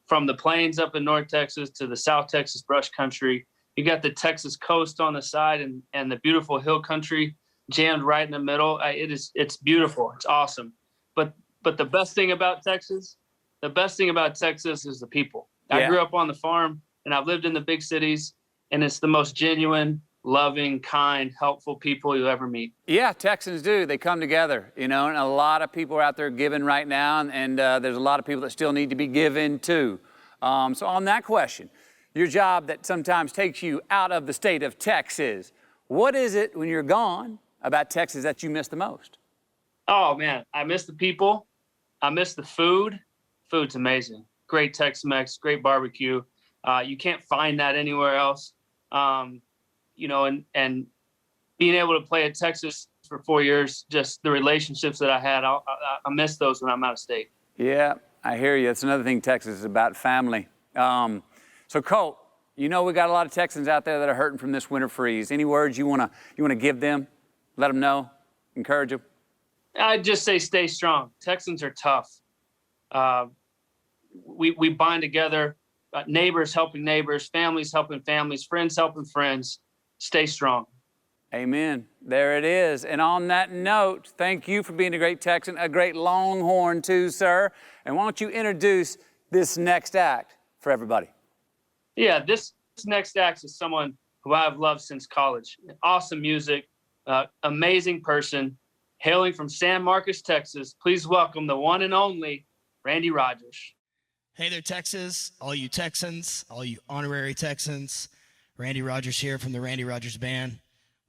Speaker 11: from the plains up in North Texas to the South Texas brush country. You got the Texas coast on the side and the beautiful hill country jammed right in the middle. It's beautiful. It's awesome. But the best thing about Texas is the people.
Speaker 2: Yeah.
Speaker 11: I grew up on the farm and I've lived in the big cities, and it's the most genuine, loving, kind, helpful people you'll ever meet.
Speaker 2: Yeah, Texans do. They come together, you know, and a lot of people are out there giving right now, and there's a lot of people that still need to be given too. So on that question, your job that sometimes takes you out of the state of Texas, what is it when you're gone about Texas that you miss the most?
Speaker 11: Oh, man, I miss the people. I miss the food. Food's amazing. Great Tex-Mex, great barbecue. You can't find that anywhere else. You know, and being able to play at Texas for 4 years, just the relationships that I had, I miss those when I'm out of state.
Speaker 2: Yeah, I hear you. That's another thing Texas is about, family. So Colt, you know we got a lot of Texans out there that are hurting from this winter freeze. Any words you wanna give them? Let them know, encourage them?
Speaker 11: I'd just say stay strong. Texans are tough. We bind together, neighbors helping neighbors, families helping families, friends helping friends. Stay strong.
Speaker 2: Amen. There it is. And on that note, thank you for being a great Texan, a great Longhorn too, sir. And why don't you introduce this next act for everybody?
Speaker 11: Yeah, this next act is someone who I've loved since college. Awesome music, amazing person, Hailing from San Marcos, Texas, please welcome the one and only Randy Rogers.
Speaker 12: Hey there, Texas, all you Texans, all you honorary Texans. Randy Rogers here from the Randy Rogers Band.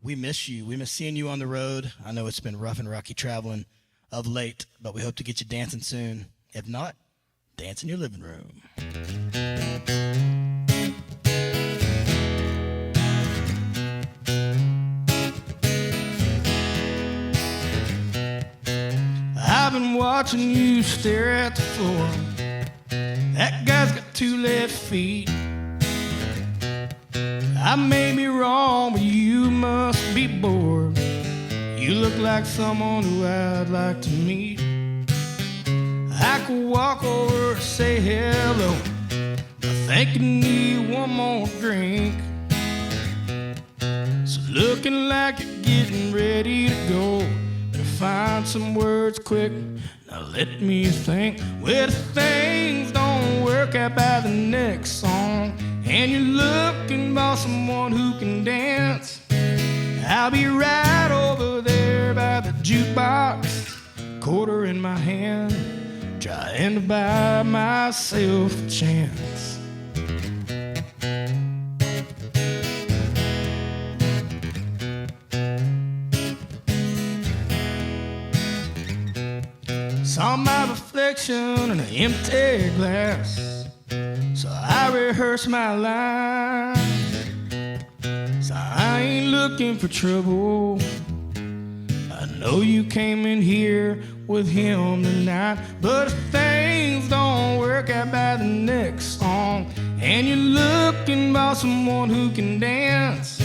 Speaker 12: We miss you. We miss seeing you on the road. I know it's been rough and rocky traveling of late, but we hope to get you dancing soon. If not, dance in your living room. I've been watching you stare at the floor. That guy's got 2 left feet. I may be wrong, but you must be bored. You look like someone who I'd like to meet. I could walk over and say hello. I think you need one more drink. So looking like you're getting ready to go. Better find some words quick. Now let me think. Well, if things don't work out by the next song, and you're looking for someone who can dance, I'll be right over there by the jukebox, quarter in my hand, trying to buy myself a chance. Saw my reflection in an empty glass, so I rehearsed my lines. So I ain't looking for trouble. I know you came in here with him tonight, but if things don't work out by the next song, and you're looking for someone who can dance,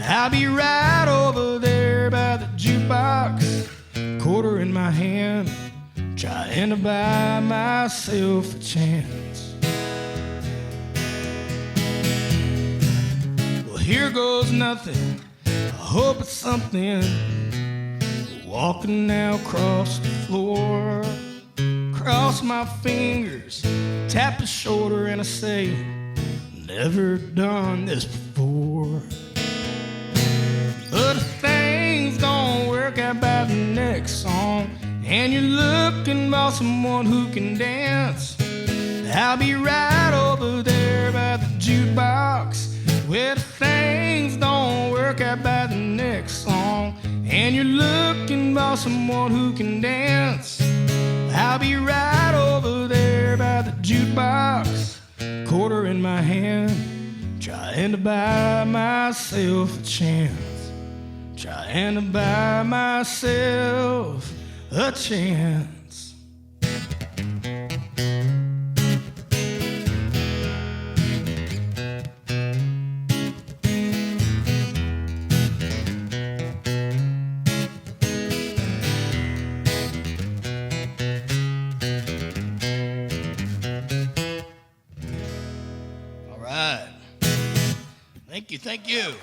Speaker 12: I'll be right over there by the jukebox, quarter in my hand, trying to buy myself a chance. Well, here goes nothing. I hope it's something. Walking now across the floor, cross my fingers, tap the shoulder, and I say, never done this before. But if things don't work out by the next song, and you're looking for someone who can dance, I'll be right over there by the jukebox. Well, if things don't work out by the next song, and you're looking for someone who can dance, I'll be right over there by the jukebox, quarter in my hand, trying to buy myself a chance, trying to buy myself a chance. All right. Thank you.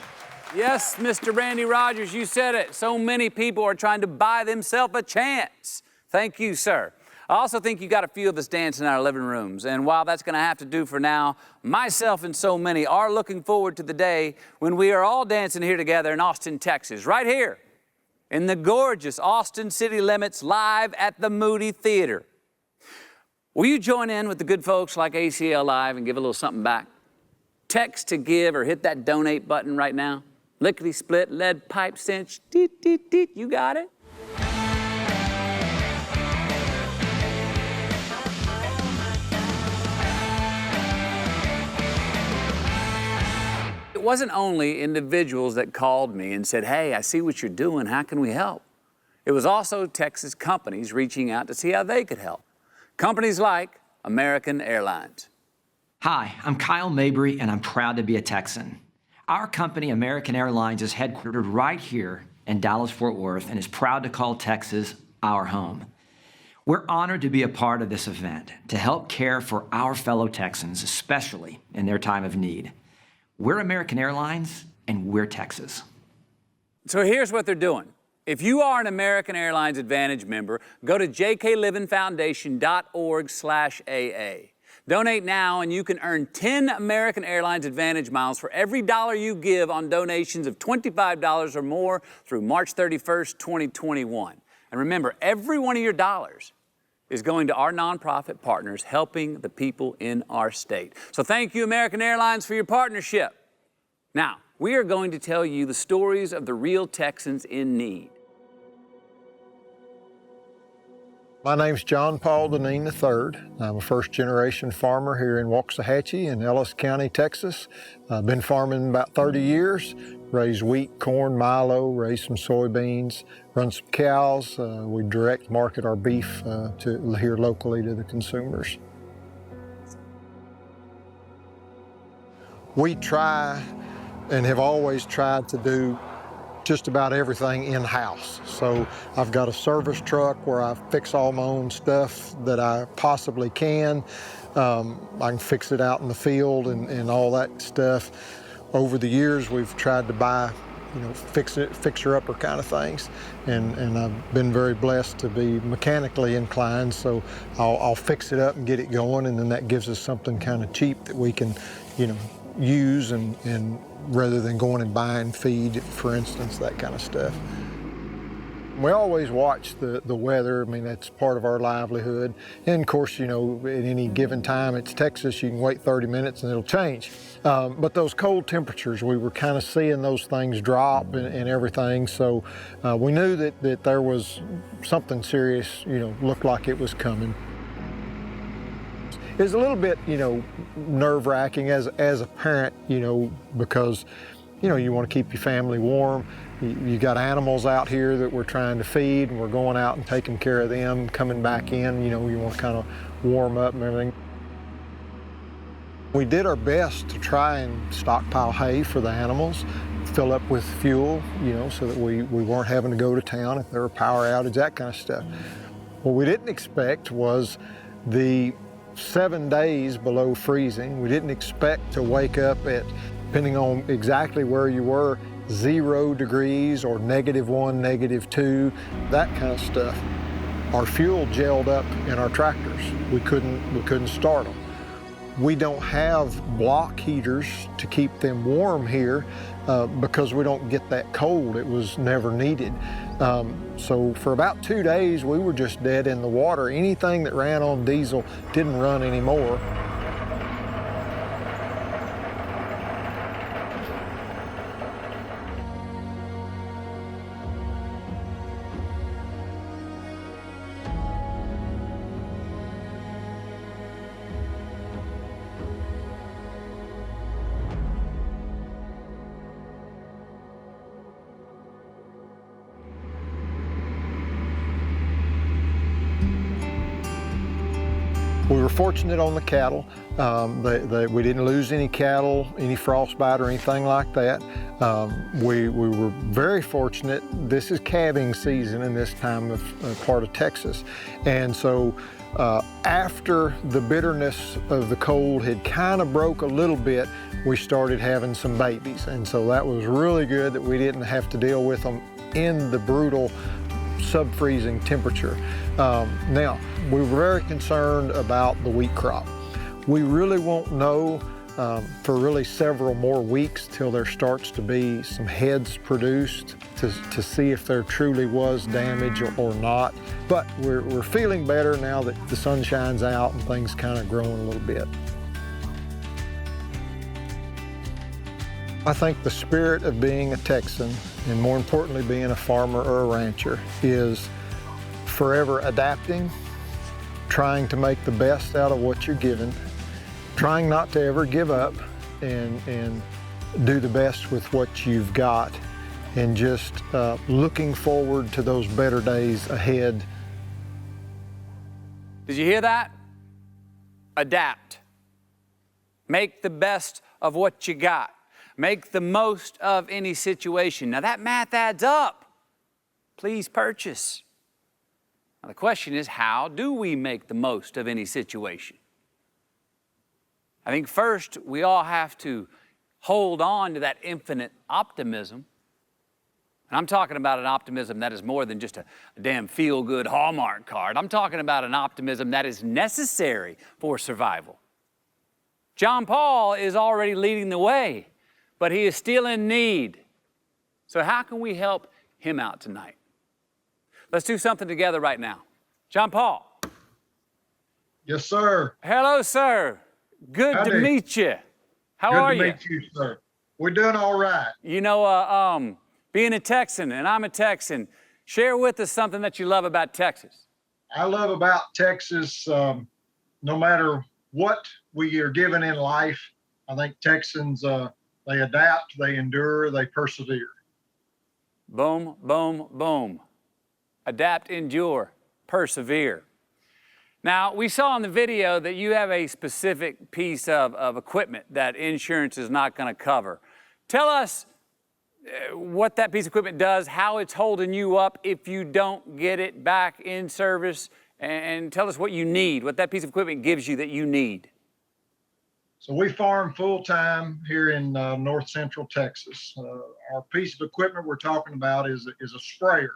Speaker 2: Yes, Mr. Randy Rogers, you said it. So many people are trying to buy themselves a chance. Thank you, sir. I also think you got a few of us dancing in our living rooms. And while that's going to have to do for now, myself and so many are looking forward to the day when we are all dancing here together in Austin, Texas, right here in the gorgeous Austin city limits, live at the Moody Theater. Will you join in with the good folks like ACL Live and give a little something back? Text to give or hit that donate button right now. Lickety split, lead pipe cinch, deet, deet, deet. You got it? It wasn't only individuals that called me and said, hey, I see what you're doing. How can we help? It was also Texas companies reaching out to see how they could help. Companies like American Airlines.
Speaker 15: Hi, I'm Kyle Mabry, and I'm proud to be a Texan. Our company, American Airlines, is headquartered right here in Dallas-Fort Worth and is proud to call Texas our home. We're honored to be a part of this event to help care for our fellow Texans, especially in their time of need. We're American Airlines, and we're Texas.
Speaker 2: So here's what they're doing. If you are an American Airlines Advantage member, go to jklivinfoundation.org/AA. Donate now and you can earn 10 American Airlines Advantage miles for every dollar you give on donations of $25 or more through March 31st, 2021. And remember, every one of your dollars is going to our nonprofit partners helping the people in our state. So thank you, American Airlines, for your partnership. Now, we are going to tell you the stories of the real Texans in need.
Speaker 13: My name's John Paul Deneen III. I'm a first-generation farmer here in Waxahachie in Ellis County, Texas. I've been farming about 30 years, raised wheat, corn, milo, raised some soybeans, run some cows. We direct market our beef to here locally to the consumers. We try and have always tried to do just about everything in-house. So I've got a service truck where I fix all my own stuff that I possibly can. I can fix it out in the field and all that stuff. Over the years, we've tried to buy, fixer-upper kind of things. And I've been very blessed to be mechanically inclined, so I'll fix it up and get it going, and then that gives us something kind of cheap that we can, use and rather than going and buying feed, for instance, that kind of stuff. We always watch the weather. I mean, that's part of our livelihood. And of course, at any given time, it's Texas, you can wait 30 minutes and it'll change. But those cold temperatures, we were kind of seeing those things drop and everything. So we knew that there was something serious, looked like it was coming. It's a little bit, nerve-wracking as a parent, because, you want to keep your family warm. You got animals out here that we're trying to feed, and we're going out and taking care of them, coming back in, you want to kind of warm up and everything. We did our best to try and stockpile hay for the animals, fill up with fuel, so that we weren't having to go to town if there were power outage, that kind of stuff. What we didn't expect was the 7 days below freezing. We didn't expect to wake up at, depending on exactly where you were, 0 degrees or -1, -2, that kind of stuff. Our fuel gelled up in our tractors. We couldn't start them. We don't have block heaters to keep them warm here because we don't get that cold. It was never needed. So for about 2 days, we were just dead in the water. Anything that ran on diesel didn't run anymore. We were fortunate on the cattle. We didn't lose any cattle, any frostbite or anything like that. We were very fortunate. This is calving season in this time of part of Texas. And so after the bitterness of the cold had kind of broke a little bit, we started having some babies. And so that was really good that we didn't have to deal with them in the brutal sub-freezing temperature. Now, we were very concerned about the wheat crop. We really won't know for really several more weeks till there starts to be some heads produced to see if there truly was damage or not. But we're feeling better now that the sun shines out and things kind of growing a little bit. I think the spirit of being a Texan, and more importantly being a farmer or a rancher, is forever adapting, trying to make the best out of what you're given, trying not to ever give up, and do the best with what you've got, and just looking forward to those better days ahead.
Speaker 2: Did you hear that? Adapt. Make the best of what you got. Make the most of any situation. Now that math adds up. Please purchase. Now the question is, how do we make the most of any situation? I think first we all have to hold on to that infinite optimism. And I'm talking about an optimism that is more than just a damn feel-good Hallmark card. I'm talking about an optimism that is necessary for survival. John Paul is already leading the way, but he is still in need. So how can we help him out tonight? Let's do something together right now. John Paul.
Speaker 1: Yes, sir.
Speaker 2: Hello, sir. Good
Speaker 1: Howdy.
Speaker 2: to meet you. How
Speaker 1: Good
Speaker 2: are
Speaker 1: to
Speaker 2: you?
Speaker 1: meet you, sir. We're doing all right.
Speaker 2: You know, being a Texan, and I'm a Texan, share with us something that you love about Texas.
Speaker 1: I love about Texas, no matter what we are given in life, I think Texans, they adapt, they endure, they persevere.
Speaker 2: Boom, boom, boom. Adapt, endure, persevere. Now, we saw in the video that you have a specific piece of equipment that insurance is not going to cover. Tell us what that piece of equipment does, how it's holding you up if you don't get it back in service, and tell us what you need, what that piece of equipment gives you that you need.
Speaker 1: So we farm full-time here in north central Texas. Our piece of equipment we're talking about is a sprayer.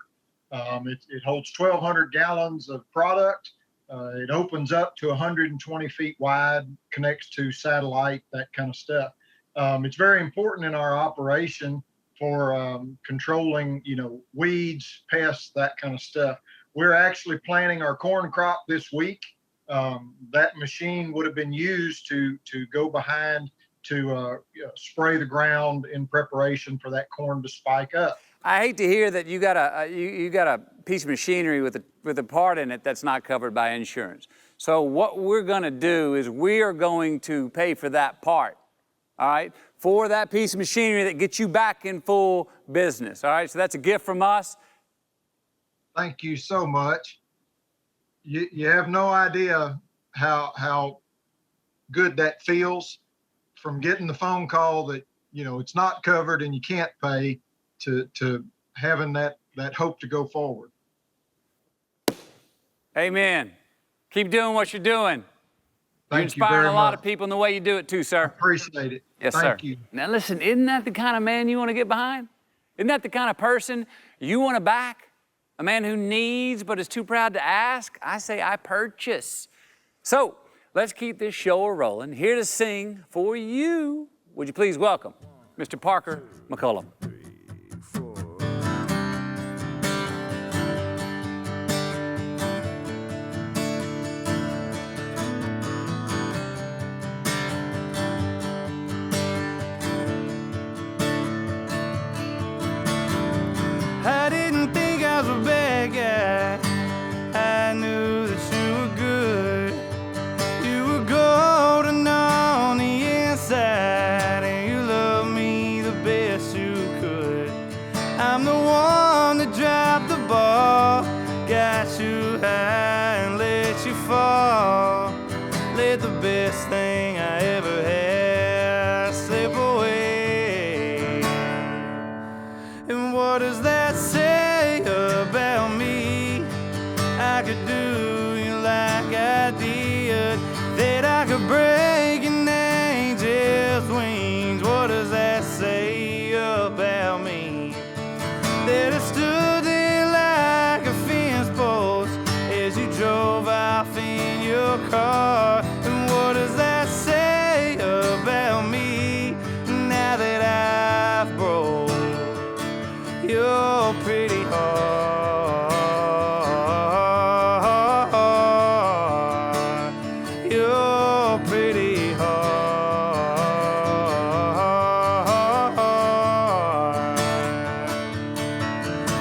Speaker 1: It holds 1,200 gallons of product. It opens up to 120 feet wide, connects to satellite, that kind of stuff. It's very important in our operation for controlling, weeds, pests, that kind of stuff. We're actually planting our corn crop this week. That machine would have been used to go behind to spray the ground in preparation for that corn to spike up.
Speaker 2: I hate to hear that you got a piece of machinery with a part in it that's not covered by insurance. So what we're going to do is we are going to pay for that part, all right, for that piece of machinery that gets you back in full business, all right? So that's a gift from us.
Speaker 1: Thank you so much. You have no idea how good that feels from getting the phone call that, it's not covered and you can't pay to having that hope to go forward.
Speaker 2: Amen. Keep doing what you're doing. You're
Speaker 1: Thank you
Speaker 2: inspiring
Speaker 1: very
Speaker 2: a lot
Speaker 1: much.
Speaker 2: of people in the way you do it too, sir.
Speaker 1: Appreciate it.
Speaker 2: Yes,
Speaker 1: Thank
Speaker 2: sir.
Speaker 1: you.
Speaker 2: Now listen, isn't that the kind of man you want to get behind? Isn't that the kind of person you want to back? A man who needs but is too proud to ask? I say I purchase. So let's keep this show rolling. Here to sing for you, would you please welcome Mr. Parker McCullum.
Speaker 12: I didn't think I was a bad guy. I knew that you were good. You were golden on the inside, and you loved me the best you could. I'm the one that dropped the ball, got you high and let you fall. Let the best thing I ever had slip away. And what does that say about me? I could do you like I did, that I could break an angel's wings. What does that say about me? That I stood there like a fence post as you drove off in your car. And what does that say about me now that I've broke your pretty heart? Your pretty heart.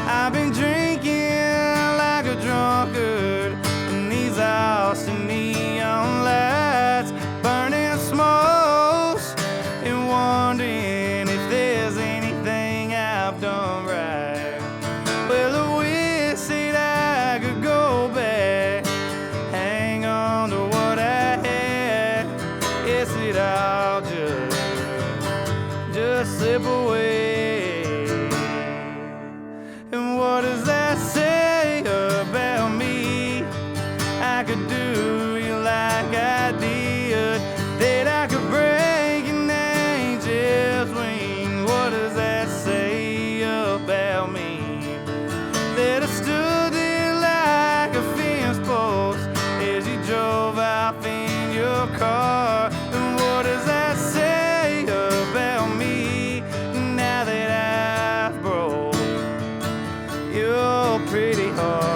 Speaker 12: I've been drinking like a drunkard in these Austin neon lights, burning smokes and wondering if there's anything I've done right. Well, I wish that I could go back, hang on to what I had. Yes, it all just slip away. And what does that say about me? I could do you like I did, that I could break an angel's wing. What does that say about me? That I stood there like a fence post as you drove off in your car. And what does that say about me now that I've broke your pretty heart?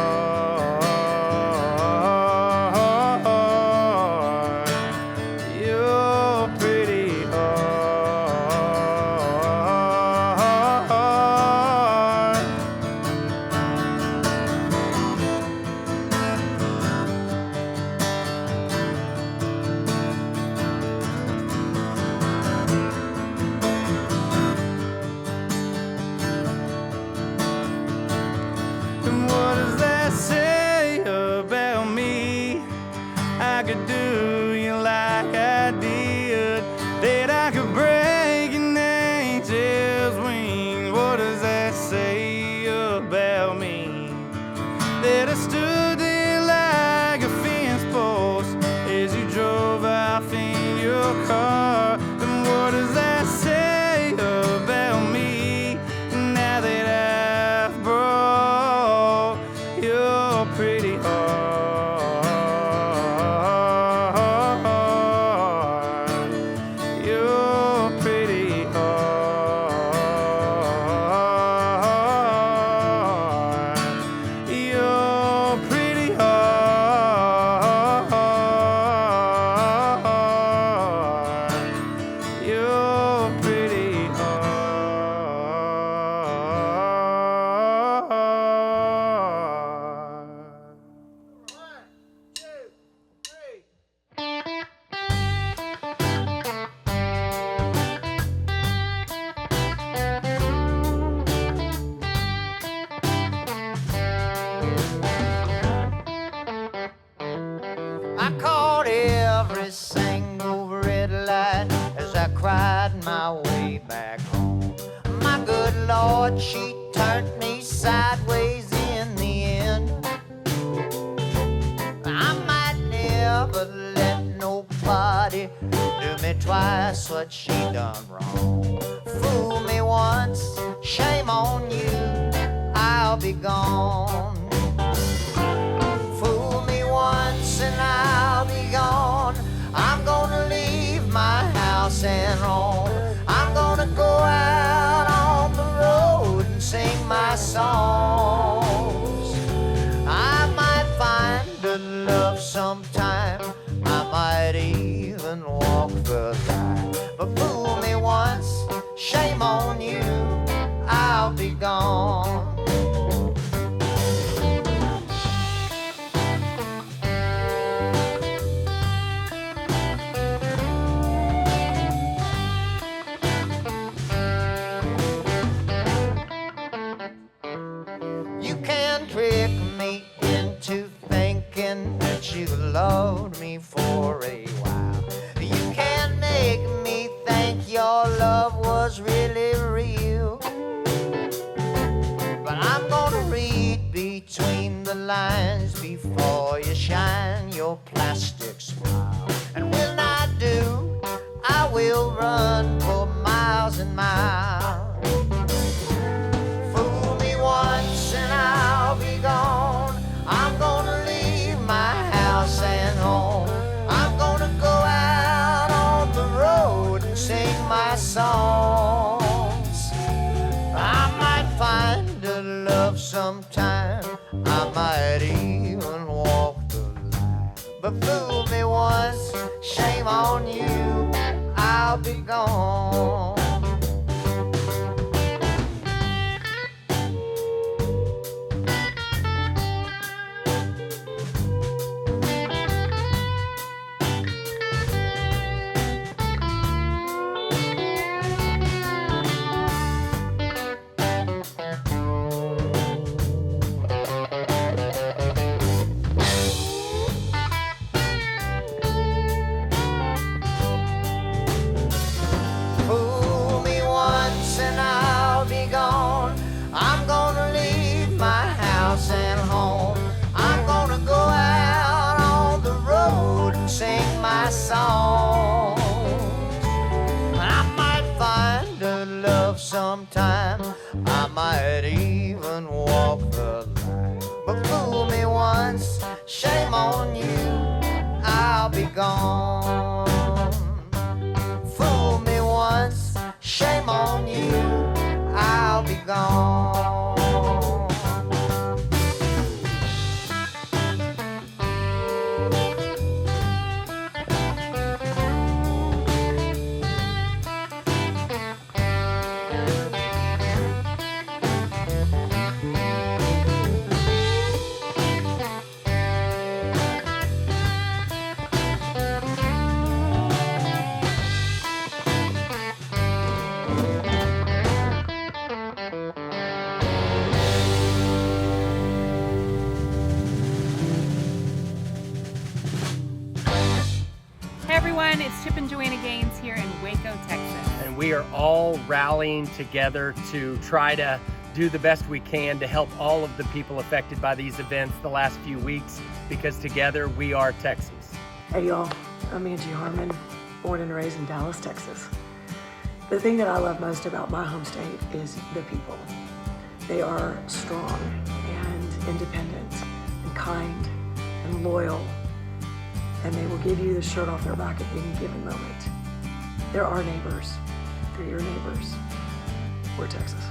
Speaker 12: that I stood there like a fence post as you drove off in your car. And what does that say about me now that I've broke your pretty heart? Your pretty heart. Your pretty heart. Your pretty heart.
Speaker 14: I caught every single red light as I cried my way back home. My good Lord, she turned me sideways in the end. I might never let nobody do me twice what she done wrong. Fool me once, shame on you, I'll be gone. Fool me once and I'll be gone. I'm gonna leave my house and home. I'm gonna go out on the road and sing my songs. I might find a love sometime. I might even walk the line. But fool me once, shame on you, I'll be gone. You can trick me into thinking that you loved me for a while. You can make me think your love was really real. But I'm gonna read between the lines before you shine your plastic smile. And when I do, I will run for miles and miles. Fool me once and I'll be gone. I'm gonna leave my house and home. I'm gonna go out on the road and sing my songs. I might find a love sometime. I might even walk the line. But fool me once, shame on you, I'll be gone. Fool me once and I'll be gone. I'm gonna leave my house and home. I'm gonna go out on the road and sing my songs. I might find a love sometime. I might even walk the line. But fool me once, shame on you, I'll be gone. Fool me once, shame on you, I'll be gone.
Speaker 16: Hey everyone, it's Chip and Joanna Gaines here in Waco, Texas.
Speaker 17: And we are all rallying together to try to
Speaker 8: do the best we can to help all of the people affected by these events the last few weeks, because together we are Texas.
Speaker 9: Hey y'all, I'm Angie Harmon, born and raised in Dallas, Texas. The thing that I love most about my home state is the people. They are strong and independent and kind and loyal, and they will give you the shirt off their back at any given moment. They're our neighbors. They're your neighbors. We're Texas.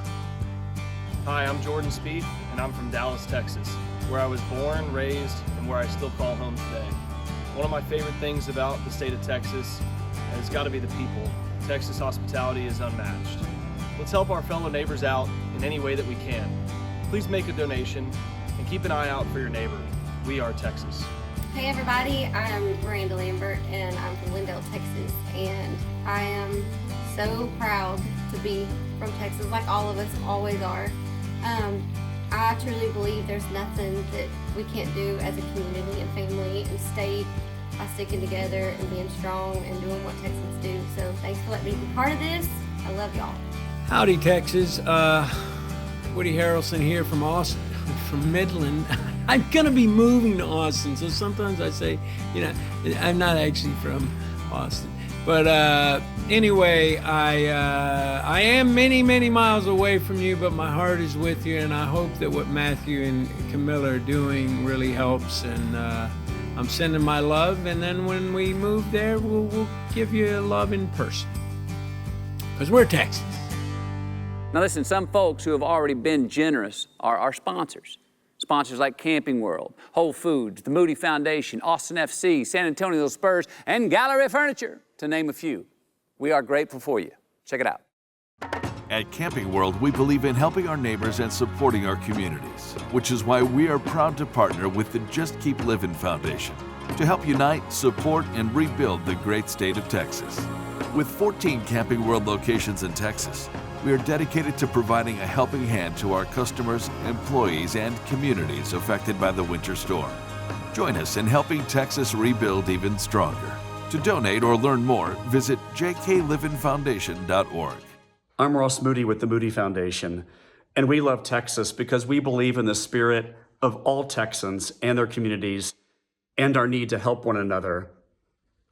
Speaker 8: Hi, I'm Jordan Spieth, and I'm from Dallas, Texas, where I was born, raised, and where I still call home today. One of my favorite things about the state of Texas has got to be the people. Texas hospitality is unmatched. Let's help our fellow neighbors out in any way that we can. Please make a donation and keep an eye out for your neighbor. We are Texas.
Speaker 17: Hey everybody, I'm Miranda Lambert and I'm from Lindale, Texas, and I am so proud to be from Texas, like all of us always are. I truly believe there's nothing that we can't do as a community and family and state by sticking together and being strong and doing what Texans do. So thanks for letting me be part of this. I love y'all.
Speaker 18: Howdy, Texas. Woody Harrelson here from Austin, from Midland. I'm gonna be moving to Austin, so sometimes I say, I'm not actually from Austin. But anyway, I am many, many miles away from you, but my heart is with you, and I hope that what Matthew and Camilla are doing really helps. And I'm sending my love, and then when we move there, we'll give you love in person. Because we're Texas.
Speaker 2: Now listen, some folks who have already been generous are our sponsors. Sponsors like Camping World, Whole Foods, the Moody Foundation, Austin FC, San Antonio Spurs, and Gallery Furniture, to name a few. We are grateful for you. Check it out.
Speaker 19: At Camping World, we believe in helping our neighbors and supporting our communities, which is why we are proud to partner with the Just Keep Livin Foundation to help unite, support, and rebuild the great state of Texas. With 14 Camping World locations in Texas, we are dedicated to providing a helping hand to our customers, employees, and communities affected by the winter storm. Join us in helping Texas rebuild even stronger. To donate or learn more, visit jklivinfoundation.org.
Speaker 26: I'm Ross Moody with the Moody Foundation, and we love Texas because we believe in the spirit of all Texans and their communities and our need to help one another.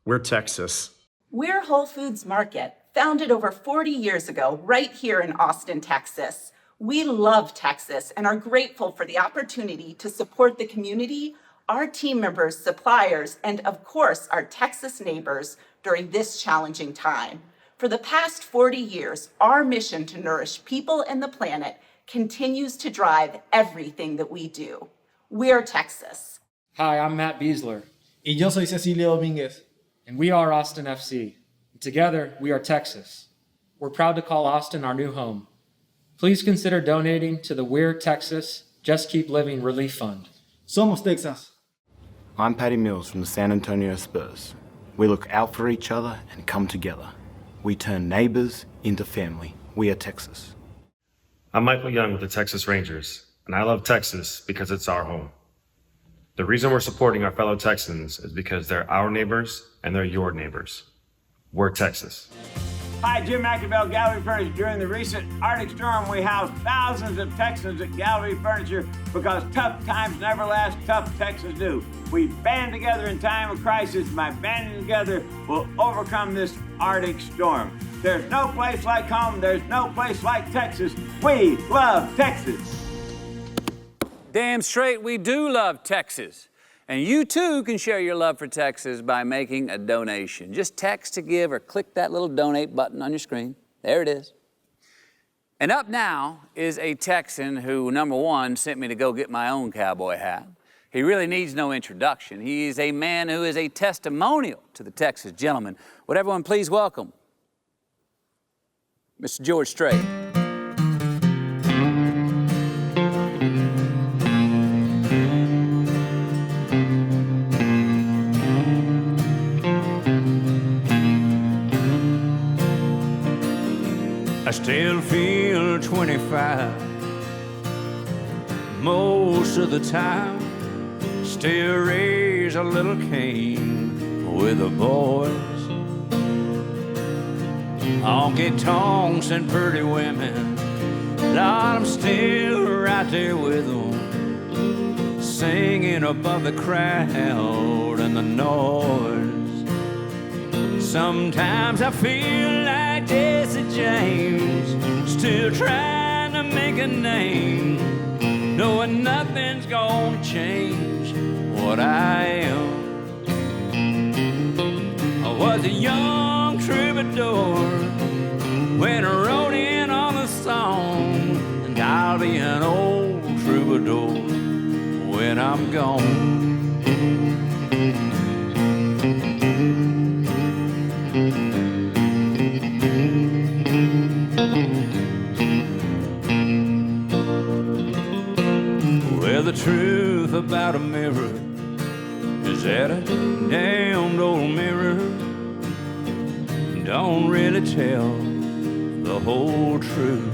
Speaker 26: We're Texas.
Speaker 27: We're Whole Foods Market, founded over 40 years ago, right here in Austin, Texas. We love Texas and are grateful for the opportunity to support the community, our team members, suppliers, and of course, our Texas neighbors during this challenging time. For the past 40 years, our mission to nourish people and the planet continues to drive everything that we do. We're Texas.
Speaker 28: Hi, I'm Matt Beasler. Y yo soy Cecilia Domínguez. And we are Austin FC. Together, we are Texas. We're proud to call Austin our new home. Please consider donating to the We're Texas, Just Keep Living Relief Fund. Somos Texas.
Speaker 29: I'm Paddy Mills from the San Antonio Spurs. We look out for each other and come together. We turn neighbors into family. We are Texas.
Speaker 30: I'm Michael Young with the Texas Rangers, and I love Texas because it's our home. The reason we're supporting our fellow Texans is because they're our neighbors and they're your neighbors. We're Texas.
Speaker 31: Hi, Jim McAbell, Gallery Furniture. During the recent Arctic storm, we housed thousands of Texans at Gallery Furniture because tough times never last, tough Texans do. We band together in time of crisis. By banding together, we'll overcome this Arctic storm. There's no place like home. There's no place like Texas. We love Texas.
Speaker 2: Damn straight, we do love Texas. And you too can share your love for Texas by making a donation. Just text to give or click that little donate button on your screen. There it is. And up now is a Texan who, number one, sent me to go get my own cowboy hat. He really needs no introduction. He is a man who is a testimonial to the Texas gentleman. Would everyone please welcome Mr. George Strait.
Speaker 21: I still feel 25 most of the time. Still raise a little Cain with the boys. Honky tonks and pretty women Lord, I'm still right there with them, singing above the crowd and the noise. Sometimes I feel like Jesse James, still trying to make a name, knowing nothing's gonna change what I am. I was a young troubadour when I wrote in on the song, and I'll be an old troubadour when I'm gone. Well, the truth about a mirror is that a damned old mirror don't really tell the whole truth.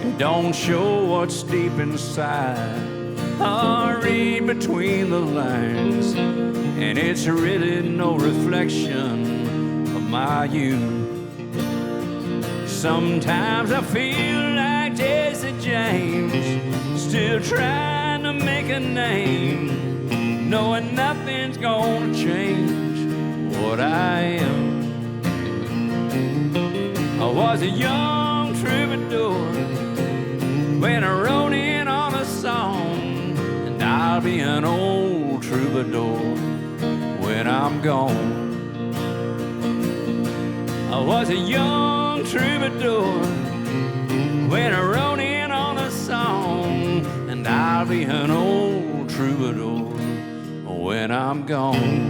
Speaker 21: It don't show what's deep inside or read between the lines, and it's really no reflection of my youth. Sometimes I feel like Jesse James, still trying to make a name, knowing nothing's gonna change what I am. I was a young troubadour when I wrote in on a song, and I'll be an old troubadour when I'm gone. I was a young troubadour when I wrote in on a song, and I'll be an old troubadour when I'm gone.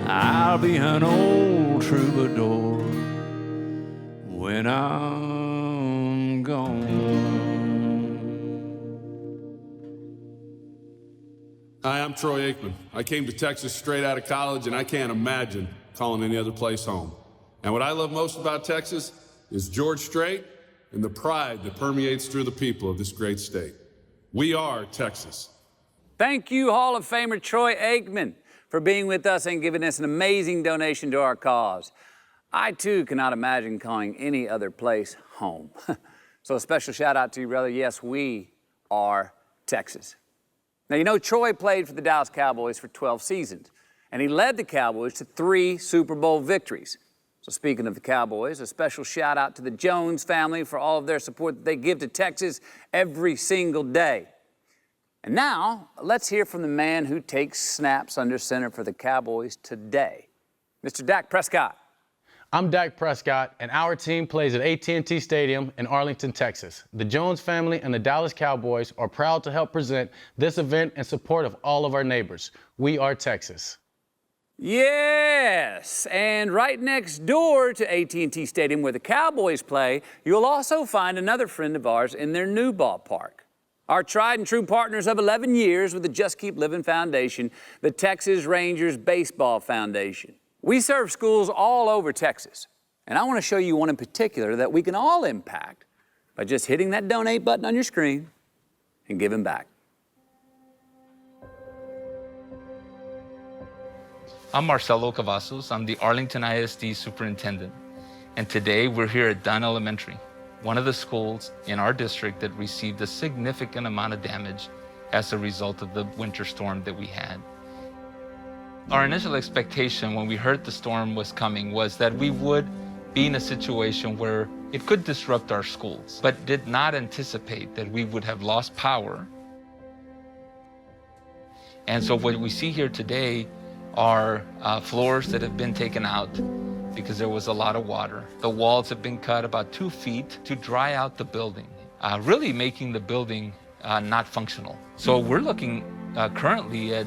Speaker 21: I'll be an old troubadour when I'm gone.
Speaker 3: Hi, I'm Troy Aikman. I came to Texas straight out of college, and I can't imagine calling any other place home. And what I love most about Texas is George Strait and the pride that permeates through the people of this great state. We are Texas.
Speaker 2: Thank you, Hall of Famer Troy Aikman, for being with us and giving us an amazing donation to our cause. I, too, cannot imagine calling any other place home. So a special shout out to you, brother. Yes, we are Texas. Now, you know, Troy played for the Dallas Cowboys for 12 seasons, and he led the Cowboys to 3 Super Bowl victories. So speaking of the Cowboys, a special shout out to the Jones family for all of their support that they give to Texas every single day. And now, let's hear from the man who takes snaps under center for the Cowboys today, Mr. Dak Prescott.
Speaker 4: I'm Dak Prescott, and our team plays at AT&T Stadium in Arlington, Texas. The Jones family and the Dallas Cowboys are proud to help present this event in support of all of our neighbors. We are Texas.
Speaker 2: Yes, and right next door to AT&T Stadium where the Cowboys play, you'll also find another friend of ours in their new ballpark. Our tried and true partners of 11 years with the Just Keep Livin Foundation, the Texas Rangers Baseball Foundation. We serve schools all over Texas, and I want to show you one in particular that we can all impact by just hitting that donate button on your screen and giving back.
Speaker 5: I'm Marcelo Cavazos. I'm the Arlington ISD superintendent, and today we're here at Dunn Elementary, one of the schools in our district that received a significant amount of damage as a result of the winter storm that we had. Our initial expectation when we heard the storm was coming was that we would be in a situation where it could disrupt our schools, but did not anticipate that we would have lost power. And so what we see here today are floors that have been taken out because there was a lot of water. The walls have been cut about 2 feet to dry out the building, really making the building not functional. So we're looking currently at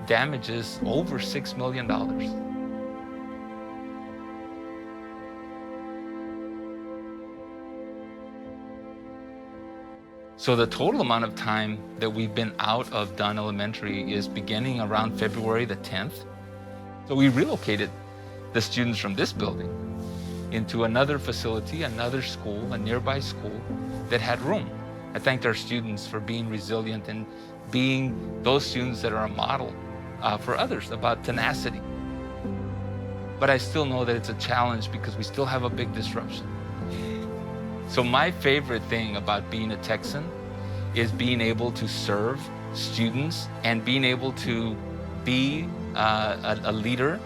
Speaker 5: damages over $6 million. So the total amount of time that we've been out of Dunn Elementary is beginning around February the 10th. So we relocated the students from this building into another facility, another school, a nearby school that had room. I thanked our students for being resilient and being those students that are a model for others about tenacity. but I still know that it's a challenge because we still have a big disruption. So my favorite thing about being a Texan is being able to serve students and being able to be a leader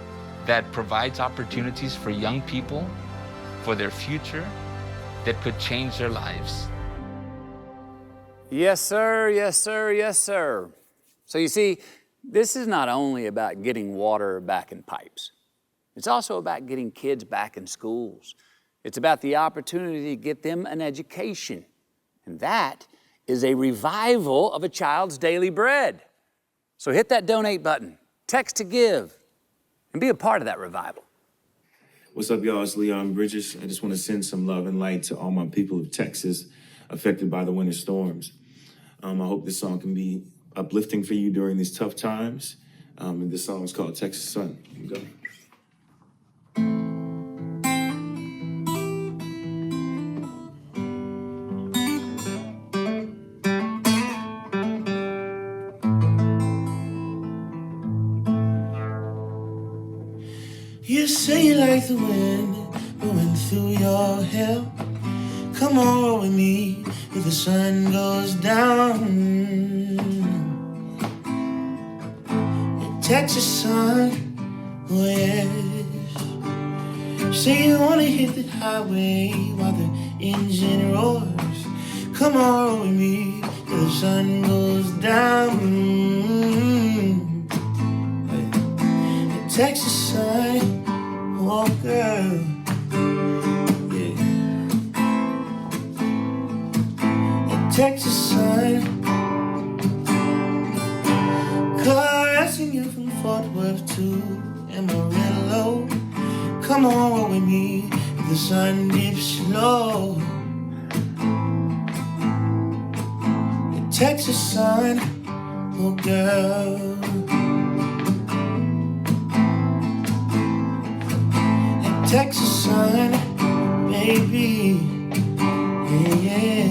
Speaker 5: that provides opportunities for young people for their future that could change their lives.
Speaker 2: Yes, sir, yes, sir, yes, sir. So you see, this is not only about getting water back in pipes. It's also about getting kids back in schools. It's about the opportunity to get them an education. And that is a revival of a child's daily bread. So hit that donate button, text to give, and be a part of that revival.
Speaker 6: What's up, y'all? It's Leon Bridges. I just want to send some love and light to all my people of Texas affected by the winter storms. I hope this song can be uplifting for you during these tough times. And this song is called Texas Sun. Here we go.
Speaker 7: You say you like the wind blowing through your hair. Come on, roll with me if the sun goes down. The Texas sun, oh yes. Say you wanna hit the highway while the engine roars. Come on, roll with me if the sun goes down. The Texas sun. Oh, girl, yeah. The Texas sun, caressing you from Fort Worth to Amarillo. Come on, roll with me, the sun dips low. The Texas sun, oh, girl. Texas sun, baby, yeah, yeah.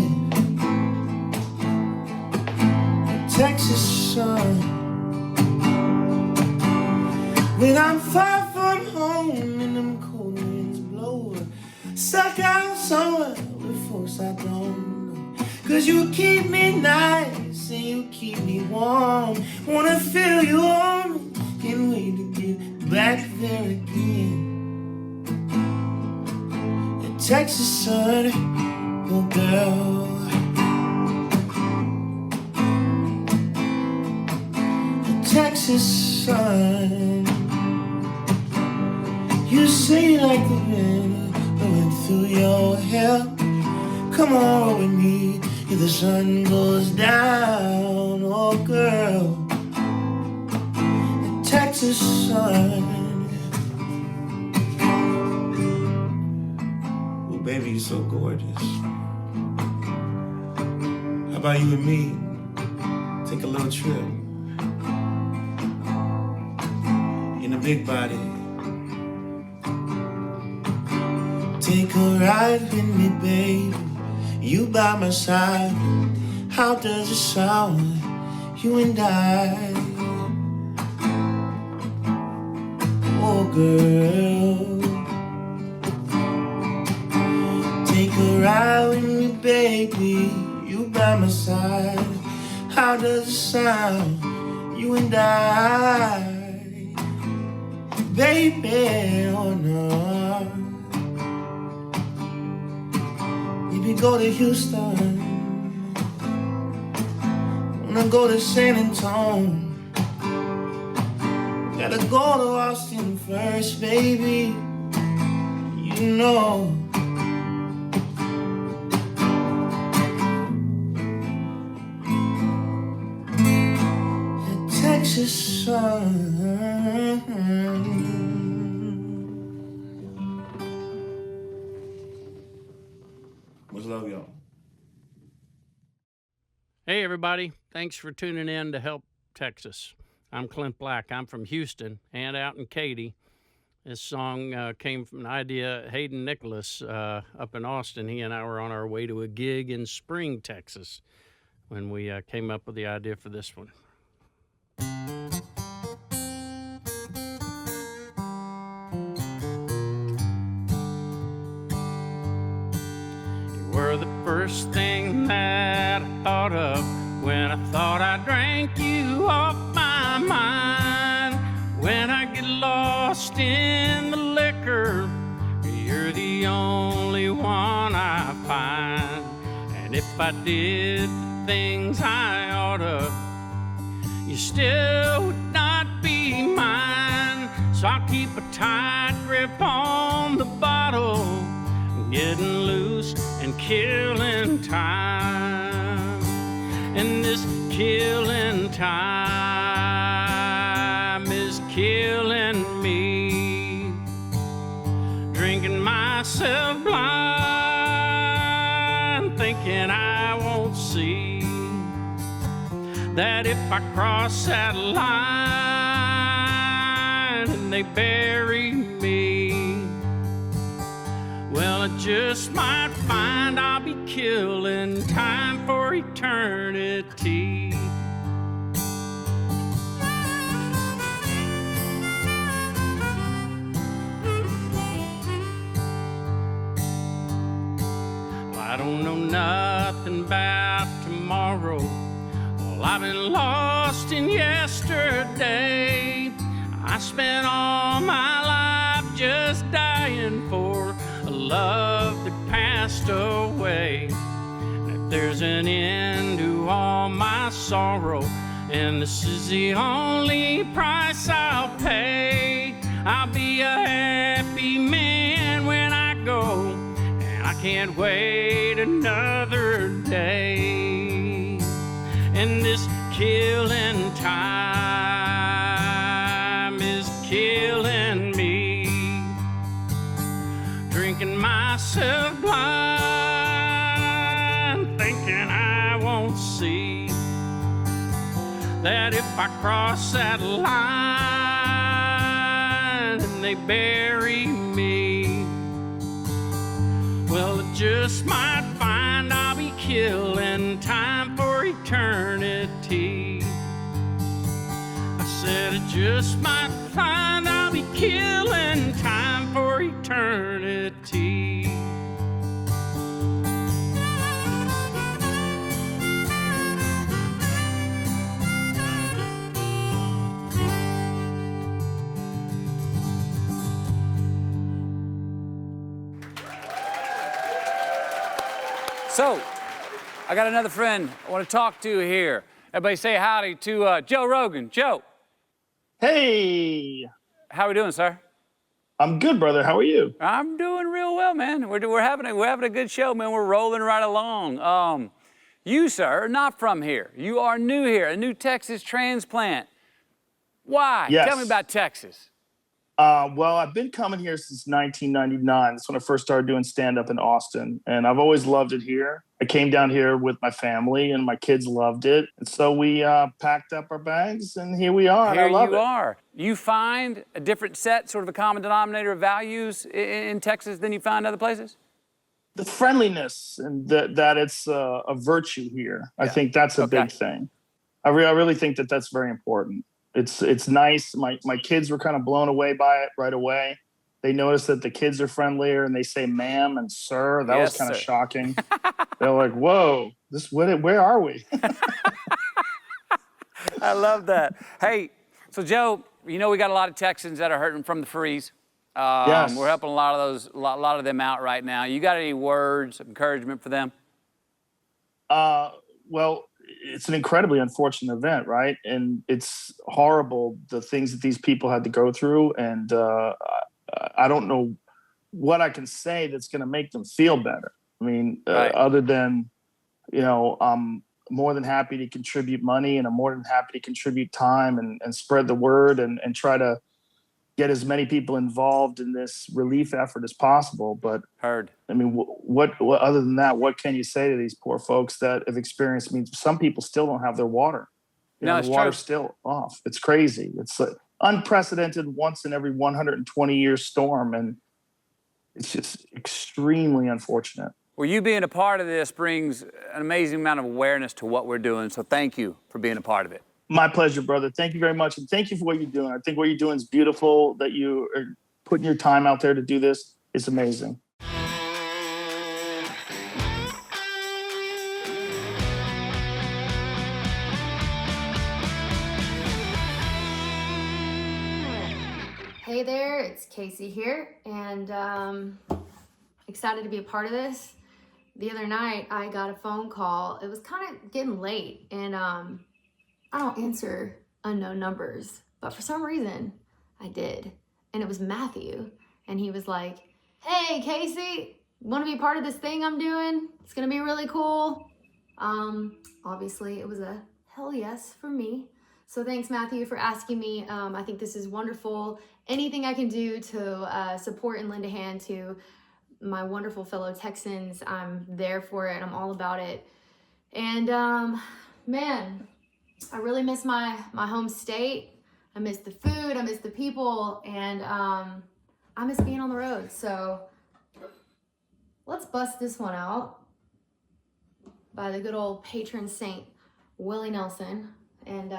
Speaker 7: Texas sun. When I'm far from home and them cold winds blow, stuck out somewhere with folks I don't know. 'Cause you keep me nice and you keep me warm. Wanna feel you on, can't wait to get back there again. Texas sun, oh girl. The Texas sun. You say you like the wind blowing through your hair. Come on with me if the sun goes down, oh girl. The Texas sun. Baby, you're so gorgeous. How about you and me? Take a little trip in a big body. Take a ride with me, baby. You by my side. How does it sound? You and I. Oh, girl. Take a ride with me, baby, you by my side. How does it sound, you and I? Baby, oh no. Maybe go to Houston. Wanna go to San Antonio. Gotta go to Austin first, baby. You know. Texas sun. Much love, y'all.
Speaker 10: Hey, everybody. Thanks for tuning in to Help Texas. I'm Clint Black. I'm from Houston and out in Katy. This song came from an idea Hayden Nicholas up in Austin. He and I were on our way to a gig in Spring, Texas, when we came up with the idea for this one. the first thing that I thought of when I thought I drank you off my mind. When I get lost in the liquor, you're the only one I find. And if I did the things I oughta, you still would not be mine. So I'll keep a tight grip on the bottle, getting loose and killing time. And this killing time is killing me. Drinking myself blind, thinking I won't see that if I cross that line and they bury me, well, I just might find I'll be killing time for eternity. Well, I don't know nothing about tomorrow. Well, I've been lost in yesterday. I spent all my life just dying for a love that passed away. And if there's an end to all my sorrow, and this is the only price I'll pay, I'll be a happy man when I go, and I can't wait another day. And this killing time is killing me. Drinking myself blind, thinking I won't see that if I cross that line and they bury me, well, I just might find I'll be killing time for eternity. I said I just might find I'll be killing time for eternity.
Speaker 2: So, I got another friend I want to talk to here. Everybody say howdy to Joe Rogan. Joe.
Speaker 1: Hey.
Speaker 2: How we doing, sir?
Speaker 1: I'm good, brother. How are you?
Speaker 2: I'm doing real well, man. We're having a good show, man. We're rolling right along. You, sir, are not from here. You are new here, a new Texas transplant. Why?
Speaker 1: Yes.
Speaker 2: Tell me about Texas.
Speaker 1: Well, I've been coming here since 1999. That's when I first started doing stand-up in Austin, and I've always loved it here. I came down here with my family, and my kids loved it. And so we packed up our bags, and here we are, and I love it.
Speaker 2: Here you are. You find a different set, sort of a common denominator of values in Texas than you find other places?
Speaker 1: The friendliness and that it's a virtue here. Yeah. I think that's a big thing. I really think that that's very important. It's nice. My kids were kind of blown away by it right away. They noticed that the kids are friendlier and they say ma'am and sir. That was kind of shocking. They're like, whoa, where are we?
Speaker 2: I love that. Hey, so Joe, you know we got a lot of Texans that are hurting from the freeze.
Speaker 1: Yes.
Speaker 2: We're helping a lot of them out right now. You got any words of encouragement for them?
Speaker 1: Well, it's an incredibly unfortunate event, right? And it's horrible, the things that these people had to go through. And I don't know what I can say that's going to make them feel better. I mean, other than, I'm more than happy to contribute money, and I'm more than happy to contribute time and spread the word and try to get as many people involved in this relief effort as possible. But I mean, what other than that, what can you say to these poor folks that have experienced? I mean, some people still don't have their water. The water's still off. It's crazy. It's an unprecedented, once in every 120 year storm, and it's just extremely unfortunate.
Speaker 2: Well, you being a part of this brings an amazing amount of awareness to what we're doing. So thank you for being a part of it.
Speaker 1: My pleasure, brother. Thank you very much. And thank you for what you're doing. I think what you're doing is beautiful, that you are putting your time out there to do this. It's amazing.
Speaker 17: Hey there, it's Casey here, and excited to be a part of this. The other night, I got a phone call. It was kind of getting late, and I don't answer unknown numbers, but for some reason, I did. And it was Matthew, and he was like, hey, Casey, want to be part of this thing I'm doing? It's going to be really cool. Obviously, it was a hell yes for me. So thanks, Matthew, for asking me. I think this is wonderful. Anything I can do to support and lend a hand to my wonderful fellow Texans, I'm there for it. I'm all about it. And man, I really miss my home state. I miss the food, I miss the people, and I miss being on the road. So let's bust this one out by the good old patron saint, Willie Nelson. And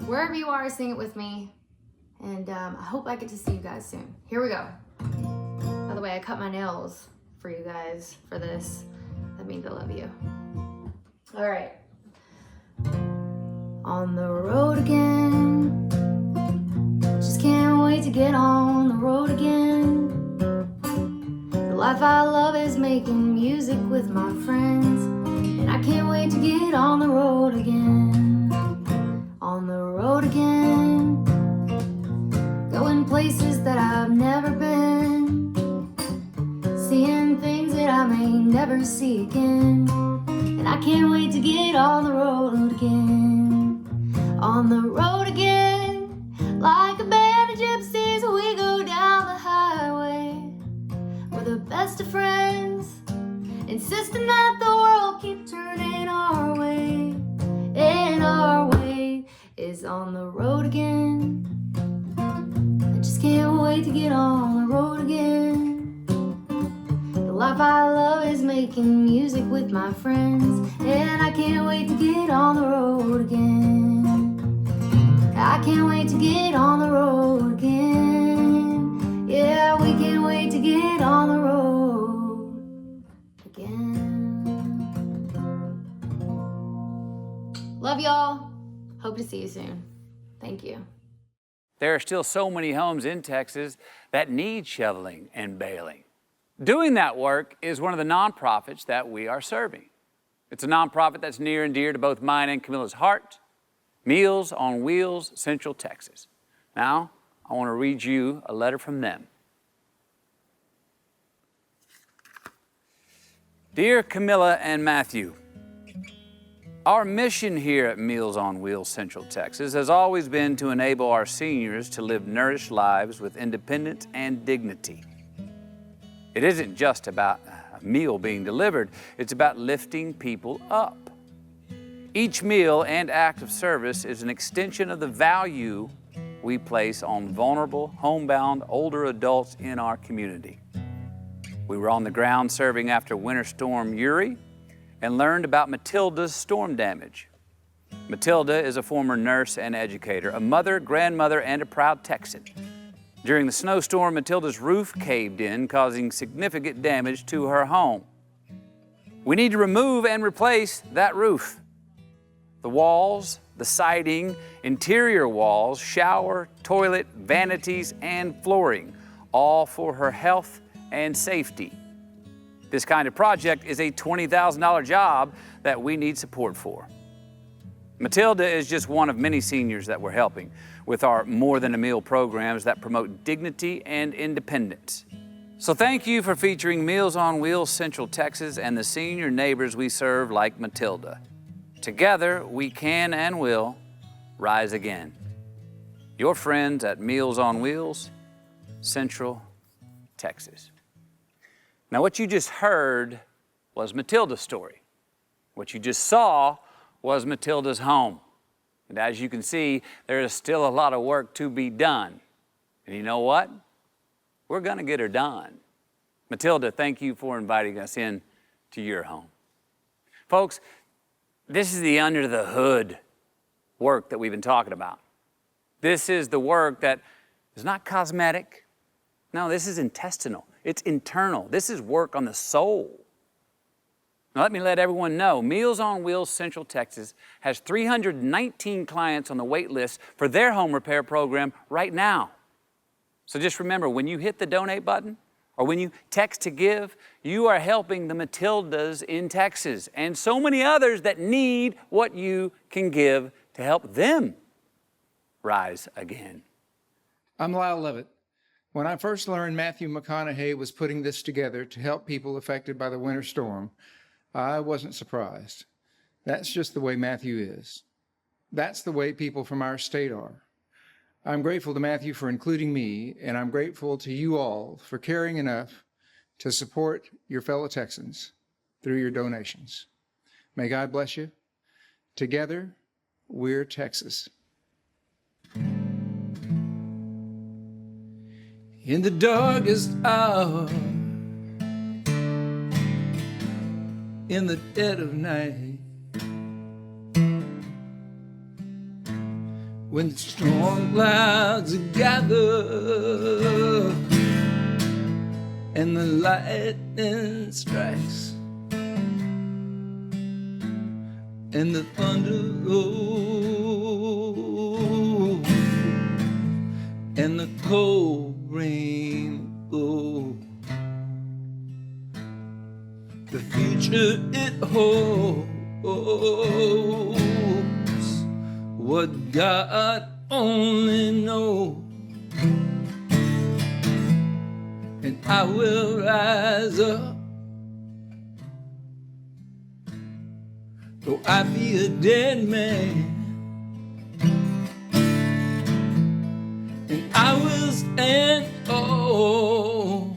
Speaker 17: wherever you are, sing it with me. And I hope I get to see you guys soon. Here we go. By the way, I cut my nails for you guys for this. That means I love you. All right. On the road again. Just can't wait to get on the road again. The life I love is making music with my friends. And I can't wait to get on the road again. On the road again. Going places that I've never been. Seeing things that I may never see again. And I can't wait to get on the road again. On the road again. Like a band of gypsies, we go down the highway. We're the best of friends, insisting that the world keep turning our way. And our way is on the road again. I just can't wait to get on the road again. The life I love is making music with my friends. And I can't wait to get on the road again. I can't wait to get on the road again. Yeah, we can't wait to get on the road again. Love y'all. Hope to see you soon. Thank you.
Speaker 2: There are still so many homes in Texas that need shoveling and baling. Doing that work is one of the nonprofits that we are serving. It's a nonprofit that's near and dear to both mine and Camilla's heart, Meals on Wheels, Central Texas. Now, I want to read you a letter from them. Dear Camilla and Matthew, our mission here at Meals on Wheels Central Texas has always been to enable our seniors to live nourished lives with independence and dignity. It isn't just about a meal being delivered, it's about lifting people up. Each meal and act of service is an extension of the value we place on vulnerable, homebound, older adults in our community. We were on the ground serving after Winter Storm Uri and learned about Matilda's storm damage. Matilda is a former nurse and educator, a mother, grandmother, and a proud Texan. During the snowstorm, Matilda's roof caved in, causing significant damage to her home. We need to remove and replace that roof. The walls, the siding, interior walls, shower, toilet, vanities, and flooring, all for her health and safety. This kind of project is a $20,000 job that we need support for. Matilda is just one of many seniors that we're helping with our More Than a Meal programs that promote dignity and independence. So thank you for featuring Meals on Wheels Central Texas and the senior neighbors we serve like Matilda. Together, we can and will rise again. Your friends at Meals on Wheels, Central Texas. Now, what you just heard was Matilda's story. What you just saw was Matilda's home. And as you can see, there is still a lot of work to be done. And you know what? We're gonna get her done. Matilda, thank you for inviting us in to your home. Folks, this is the under the hood work that we've been talking about. This is the work that is not cosmetic. No, this is intestinal. It's internal. This is work on the soul. Now, let me let everyone know, Meals on Wheels Central Texas has 319 clients on the wait list for their home repair program right now. So just remember, when you hit the donate button or when you text to give, you are helping the Matildas in Texas and so many others that need what you can give to help them rise again.
Speaker 11: I'm Lyle Levitt. When I first learned Matthew McConaughey was putting this together to help people affected by the winter storm, I wasn't surprised. That's just the way Matthew is. That's the way people from our state are. I'm grateful to Matthew for including me, and I'm grateful to you all for caring enough to support your fellow Texans through your donations. May God bless you. Together, we're Texas.
Speaker 18: In the darkest hour, in the dead of night, when the storm clouds gather and the lightning strikes and the thunder rolls and the cold rain blows, the future it holds what God only knows. And I will rise up, though I be a dead man, and I will stand tall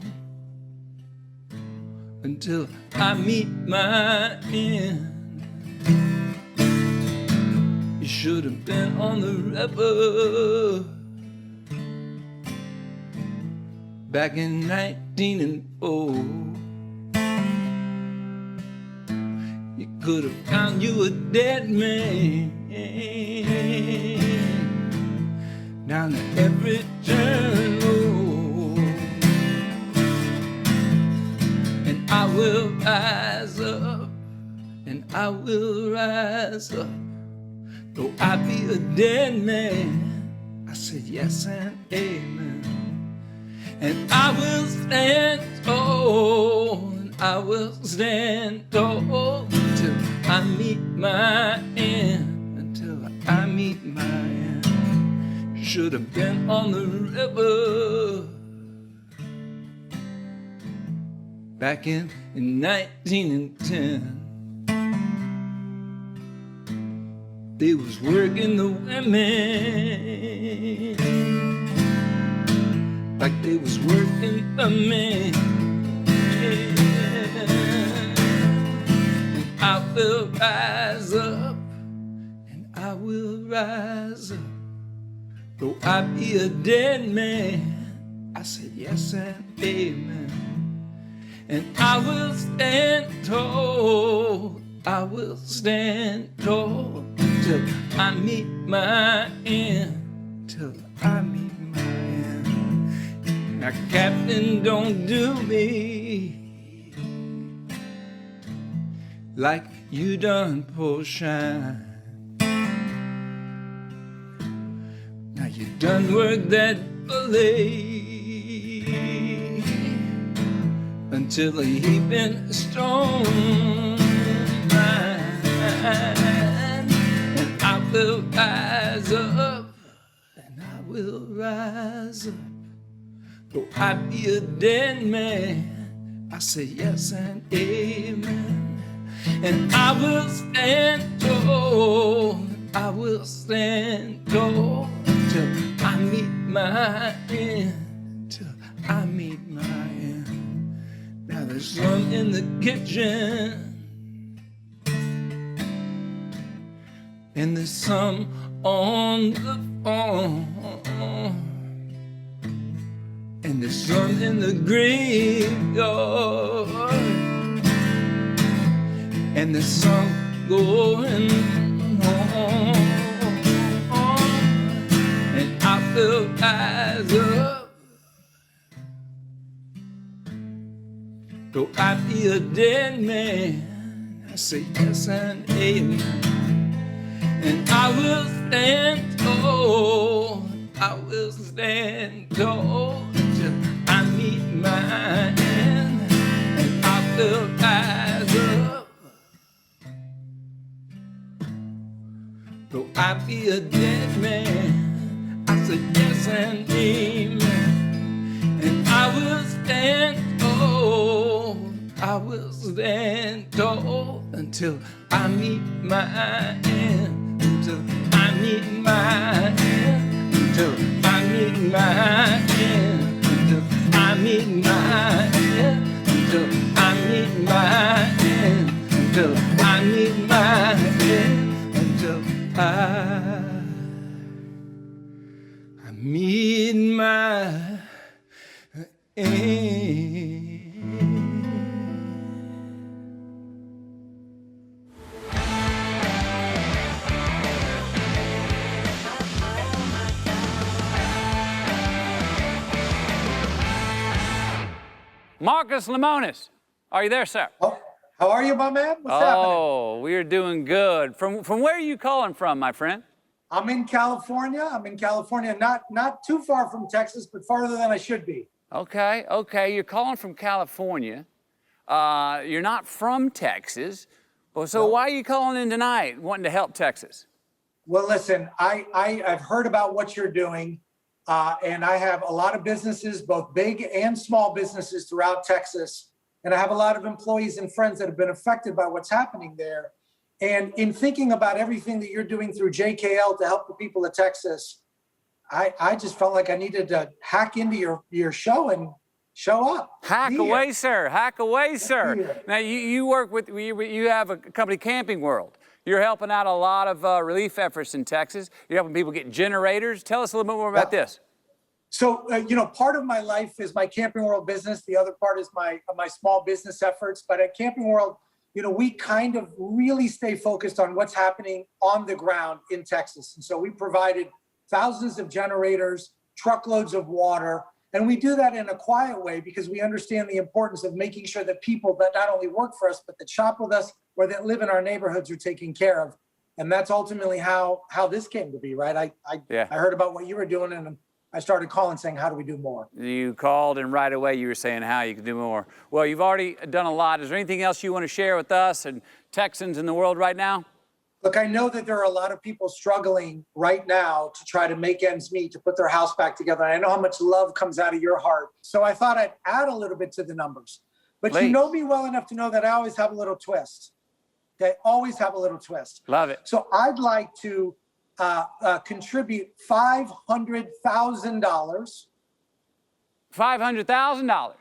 Speaker 18: until I meet my end. You should have been on the river back in 1904. You could have found you a dead man down at every turn road. And I will rise up, and I will rise up, though I be a dead man. I said yes and amen. And I will stand tall, and I will stand tall until I meet my end, until I meet my end. Should have been on the river back in 1910. They was working the women like they was working the men. And I will rise up, and I will rise up, though I be a dead man. I said yes and amen. And I will stand tall, I will stand tall till I meet my end, till I meet my end. Now, Captain, don't do me like you done Paul Shine. Now you done worked that bully until a heaping stone mine. And I will rise up, and I will rise up, though I be a dead man. I say yes and amen. And I will stand tall, I will stand tall till I meet my end, till I meet my end. Now there's some in the kitchen, and there's some on the phone, and there's some in the graveyard, and there's some going home. And I will rise up, though I be a dead man. I say yes and amen. And I will stand tall,
Speaker 21: I will stand tall till I meet my end, and I will rise up. Though I be a dead man, I say yes and amen, and I will stand tall. I will stand tall until I meet my end, until I meet my end, until I meet my end, until I meet my end, until I meet my end, until I meet my end, until I meet my end.
Speaker 2: Marcus Lemonis, are you there, sir?
Speaker 9: Oh, how are you, my man? What's happening?
Speaker 2: Oh, we're doing good. From where are you calling from, my friend?
Speaker 9: I'm in California. Not too far from Texas, but farther than I should be.
Speaker 2: Okay. You're calling from California. You're not from Texas. Well, so why are you calling in tonight, wanting to help Texas?
Speaker 9: Well, listen, I've heard about what you're doing, and I have a lot of businesses, both big and small businesses throughout Texas, and I have a lot of employees and friends that have been affected by what's happening there. And in thinking about everything that you're doing through JKL to help the people of Texas, I just felt like I needed to hack into your show and show up.
Speaker 2: Hack away, sir. Hack away, sir. Now, you work with, you have a company, Camping World. You're helping out a lot of relief efforts in Texas. You're helping people get generators. Tell us a little bit more about this.
Speaker 9: So, part of my life is my Camping World business. The other part is my small business efforts. But at Camping World, we kind of really stay focused on what's happening on the ground in Texas. And so we provided thousands of generators, truckloads of water, and we do that in a quiet way because we understand the importance of making sure that people that not only work for us, but that shop with us or that live in our neighborhoods are taken care of. And that's ultimately how this came to be, right? I heard about what you were doing, and I started calling saying, how do we do more?
Speaker 2: You called, and right away you were saying how you could do more. Well, you've already done a lot. Is there anything else you want to share with us and Texans in the world right now?
Speaker 9: Look, I know that there are a lot of people struggling right now to try to make ends meet, to put their house back together. I know how much love comes out of your heart. So I thought I'd add a little bit to the numbers. But
Speaker 2: Please.
Speaker 9: You know me well enough to know that I always have a little twist. Okay, always have a little twist.
Speaker 2: Love it.
Speaker 9: So I'd like to contribute $500,000.
Speaker 2: $500,000?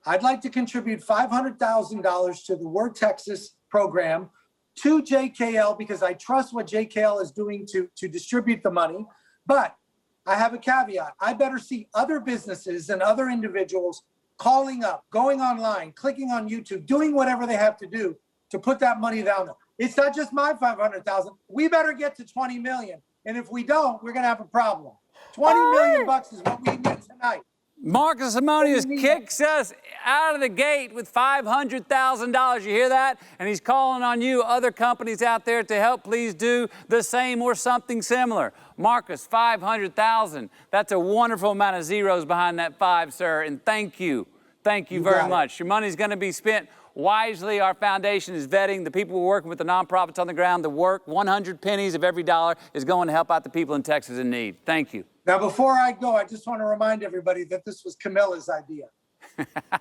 Speaker 9: I'd like to contribute $500,000 to the Word Texas program, to JKL, because I trust what JKL is doing to distribute the money. But I have a caveat. I better see other businesses and other individuals calling up, going online, clicking on YouTube, doing whatever they have to do to put that money down there. It's not just my 500,000. We better get to 20 million. And if we don't, we're going to have a problem. 20 million bucks is what we need tonight.
Speaker 2: Marcus Lemonis kicks us out of the gate with $500,000. You hear that? And he's calling on you, other companies out there, to help please do the same or something similar. Marcus, $500,000. That's a wonderful amount of zeros behind that 5, sir. And thank you. Thank you very much. Your money's going to be spent wisely. Our foundation is vetting the people we're working with, the nonprofits on the ground, the work. 100 pennies of every dollar is going to help out the people in Texas in need. Thank you.
Speaker 9: Now, before I go, I just want to remind everybody that this was Camilla's idea.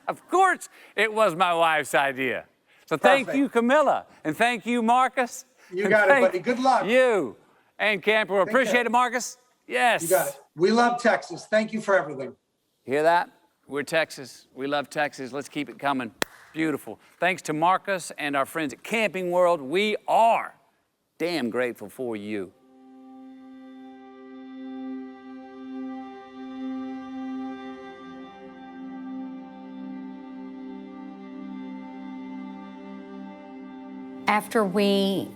Speaker 2: Of course, it was my wife's idea. So thank you, Camilla, and thank you, Marcus.
Speaker 9: You got it, buddy. Good luck.
Speaker 2: You and Camper. Appreciate it, Marcus. Yes.
Speaker 9: You got it. We love Texas. Thank you for everything.
Speaker 2: Hear that? We're Texas. We love Texas. Let's keep it coming. Beautiful. Thanks to Marcus and our friends at Camping World. We are damn grateful for you.
Speaker 12: After we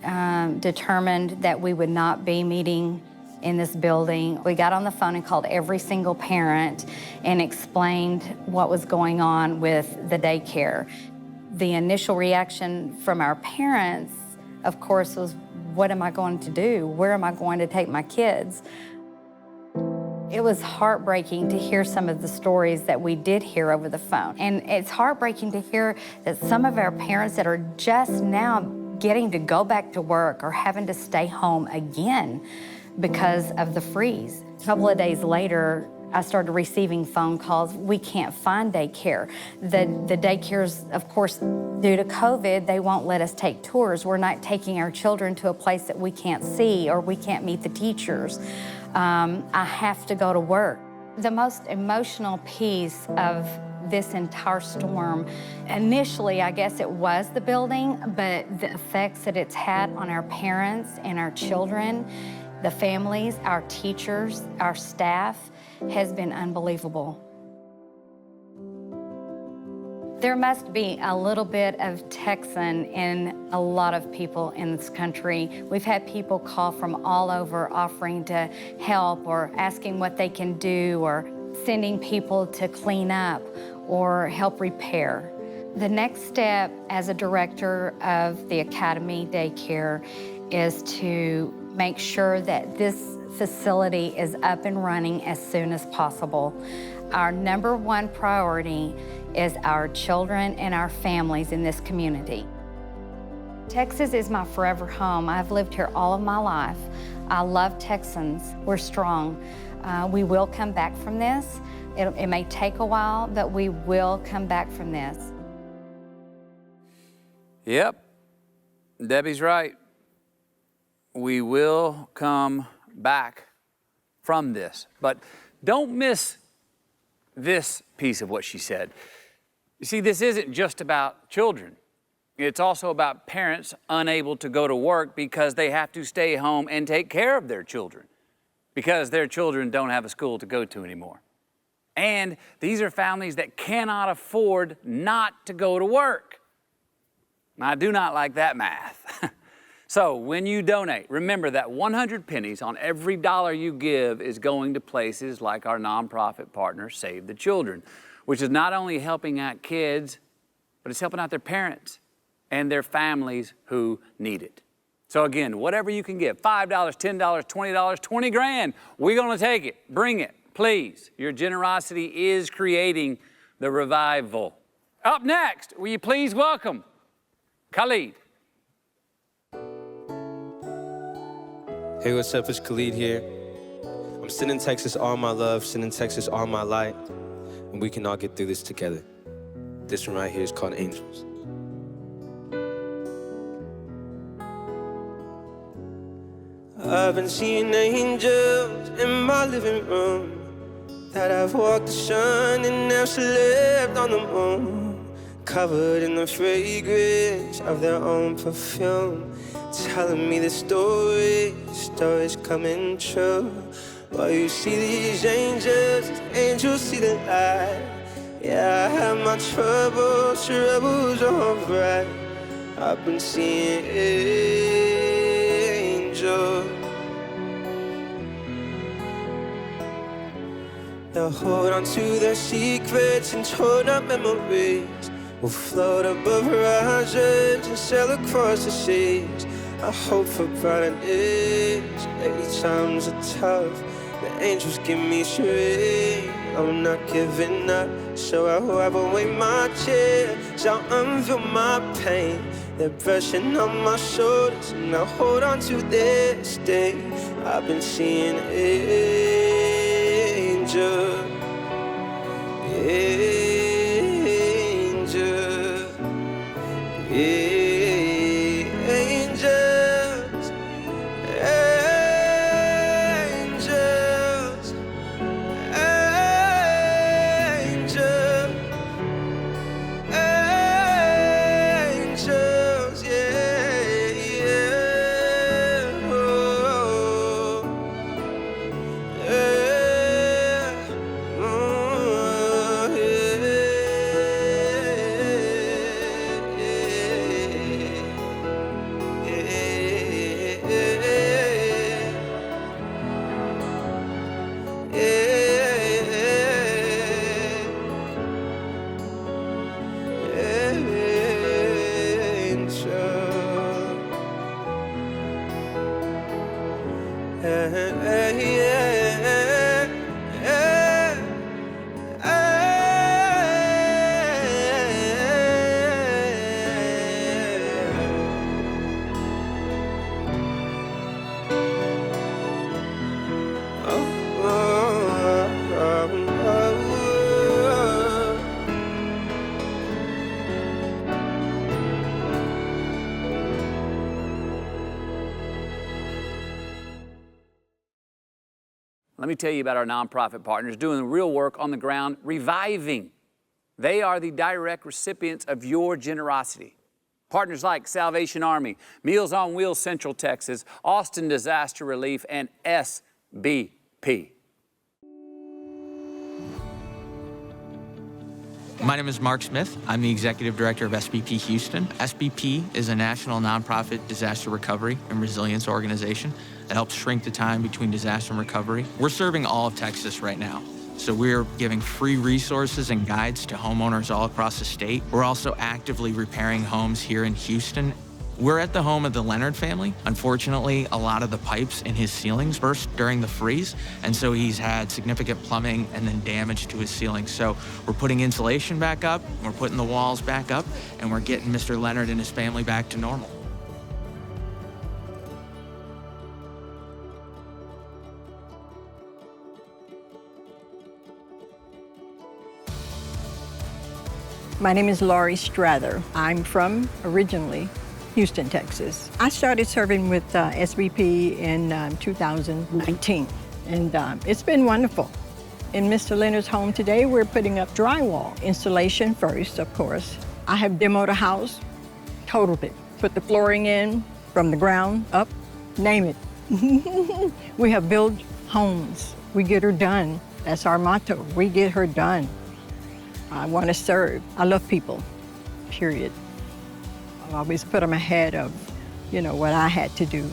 Speaker 12: determined that we would not be meeting in this building, we got on the phone and called every single parent and explained what was going on with the daycare. The initial reaction from our parents, of course, was, what am I going to do? Where am I going to take my kids? It was heartbreaking to hear some of the stories that we did hear over the phone. And it's heartbreaking to hear that some of our parents that are just now getting to go back to work are having to stay home again because of the freeze. A couple of days later, I started receiving phone calls. We can't find daycare. The daycares, of course, due to COVID, they won't let us take tours. We're not taking our children to a place that we can't see or we can't meet the teachers. I have to go to work. The most emotional piece of this entire storm, initially, I guess it was the building, but the effects that it's had on our parents and our children, the families, our teachers, our staff, has been unbelievable. There must be a little bit of Texan in a lot of people in this country. We've had people call from all over offering to help or asking what they can do or sending people to clean up or help repair. The next step as a director of the Academy Daycare is to make sure that this facility is up and running as soon as possible. Our number one priority is our children and our families in this community. Texas is my forever home. I've lived here all of my life. I love Texans. We're strong. We will come back from this. It may take a while, but we will come back from this.
Speaker 2: Yep, Debbie's right. We will come back from this. But don't miss this piece of what she said. You see, this isn't just about children. It's also about parents unable to go to work because they have to stay home and take care of their children because their children don't have a school to go to anymore. And these are families that cannot afford not to go to work. Now, I do not like that math. So when you donate, remember that 100 pennies on every dollar you give is going to places like our nonprofit partner, Save the Children, which is not only helping out kids, but it's helping out their parents and their families who need it. So again, whatever you can give, $5, $10, $20, 20 grand, we're gonna take it, bring it, please. Your generosity is creating the revival. Up next, will you please welcome Khalid.
Speaker 8: Hey, what's up? It's Khalid here. I'm sending Texas all my love, sending Texas all my light, and we can all get through this together. This one right here is called Angels. I've been seeing angels in my living room, that I've walked the sun and now slept on the moon, covered in the fragrance of their own perfume, telling me the stories coming true. Well, you see these angels see the light. Yeah, I have my troubles alright. I've been seeing angels. They'll hold on to their secrets and torn up memories. We'll float above horizons and sail across the seas. I hope for brighter days. Lately times are tough. The angels give me strength. I'm not giving up, so I wipe away my tears. I'll unveil my pain. They're brushing on my shoulders, and I hold on to this day. I've been seeing angels, angels, angels.
Speaker 2: Let me tell you about our nonprofit partners doing the real work on the ground, reviving. They are the direct recipients of your generosity. Partners like Salvation Army, Meals on Wheels Central Texas, Austin Disaster Relief, and SBP.
Speaker 13: My name is Mark Smith. I'm the Executive Director of SBP Houston. SBP is a national nonprofit disaster recovery and resilience organization that helps shrink the time between disaster and recovery. We're serving all of Texas right now. So we're giving free resources and guides to homeowners all across the state. We're also actively repairing homes here in Houston. We're at the home of the Leonard family. Unfortunately, a lot of the pipes in his ceilings burst during the freeze, and so he's had significant plumbing and then damage to his ceiling. So we're putting insulation back up, we're putting the walls back up, and we're getting Mr. Leonard and his family back to normal.
Speaker 14: My name is Laurie Strather. I'm from, originally, Houston, Texas. I started serving with SBP in 2019, and it's been wonderful. In Mr. Leonard's home today, we're putting up drywall. Installation first, of course. I have demoed a house, totaled it, put the flooring in from the ground up, name it. We have built homes. We get her done. That's our motto. We get her done. I want to serve. I love people, period. I always put them ahead of, what I had to do,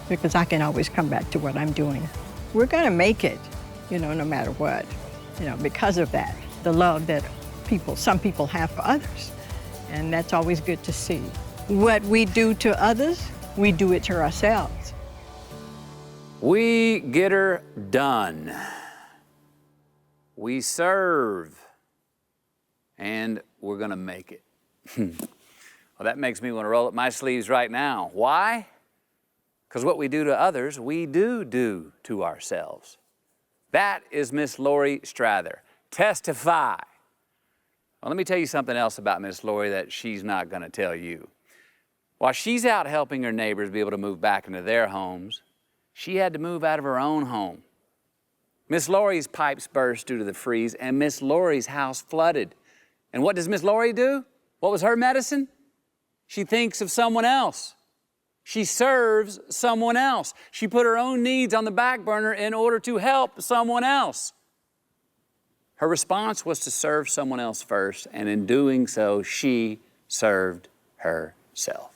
Speaker 14: because I can always come back to what I'm doing. We're gonna make it, no matter what, because of that, the love that some people have for others. And that's always good to see. What we do to others, we do it to ourselves.
Speaker 2: We get her done. We serve. And we're gonna make it. Well, that makes me want to roll up my sleeves right now. Why? Because what we do to others, we do to ourselves. That is Miss Laurie Strather. Testify. Well, let me tell you something else about Miss Laurie that she's not gonna tell you. While she's out helping her neighbors be able to move back into their homes, she had to move out of her own home. Miss Laurie's pipes burst due to the freeze, and Miss Laurie's house flooded. And what does Miss Laurie do? What was her medicine? She thinks of someone else. She serves someone else. She put her own needs on the back burner in order to help someone else. Her response was to serve someone else first, and in doing so, she served herself.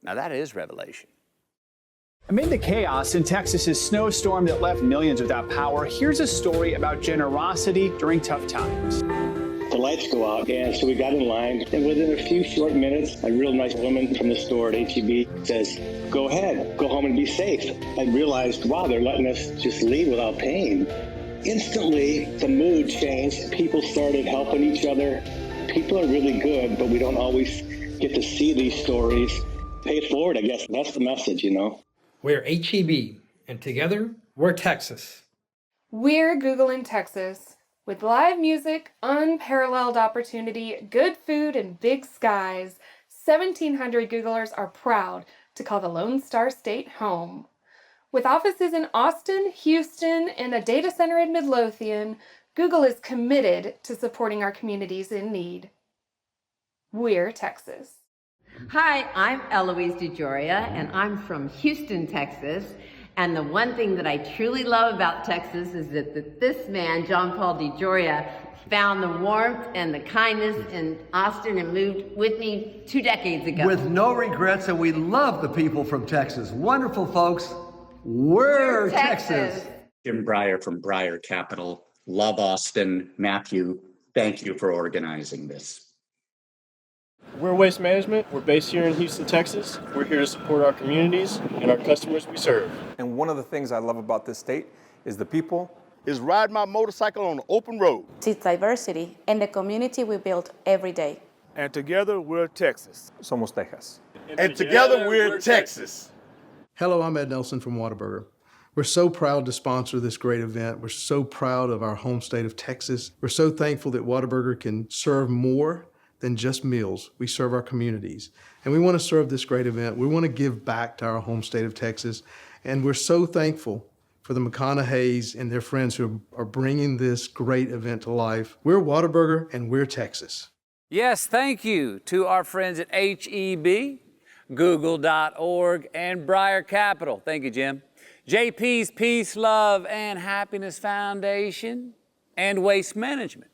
Speaker 2: Now that is revelation.
Speaker 15: Amid the chaos in Texas's snowstorm that left millions without power, here's a story about generosity during tough times.
Speaker 16: The lights go out, and so we got in line, and within a few short minutes, a real nice woman from the store at H-E-B says, "Go ahead, go home and be safe." I realized, wow, they're letting us just leave without paying. Instantly, the mood changed. People started helping each other. People are really good, but we don't always get to see these stories. Pay it forward, I guess. That's the message,
Speaker 19: We're H-E-B, and together, we're Texas.
Speaker 20: We're Google in Texas. With live music, unparalleled opportunity, good food, and big skies, 1,700 Googlers are proud to call the Lone Star State home. With offices in Austin, Houston, and a data center in Midlothian, Google is committed to supporting our communities in need. We're Texas.
Speaker 22: Hi, I'm Eloise DeJoria, and I'm from Houston, Texas. And the one thing that I truly love about Texas is that this man, John Paul DeJoria, found the warmth and the kindness in Austin and moved with me 2 decades ago.
Speaker 23: With no regrets, and we love the people from Texas. Wonderful folks. We're Texas.
Speaker 24: Jim Breyer from Breyer Capital. Love Austin. Matthew, thank you for organizing this.
Speaker 25: We're Waste Management. We're based here in Houston, Texas. We're here to support our communities and our customers we serve.
Speaker 26: And one of the things I love about this state is the people.
Speaker 32: Is ride my motorcycle on the open road.
Speaker 33: It's diversity and the community we build every day.
Speaker 32: And together we're Texas.
Speaker 26: Somos Texas.
Speaker 32: And together we're Texas.
Speaker 34: Hello, I'm Ed Nelson from Whataburger. We're so proud to sponsor this great event. We're so proud of our home state of Texas. We're so thankful that Whataburger can serve more than just meals. We serve our communities. And we want to serve this great event. We want to give back to our home state of Texas. And we're so thankful for the McConaughey's and their friends who are bringing this great event to life. We're Whataburger and we're Texas.
Speaker 2: Yes, thank you to our friends at HEB, Google.org, and Briar Capital. Thank you, Jim. JP's Peace, Love, and Happiness Foundation, and Waste Management.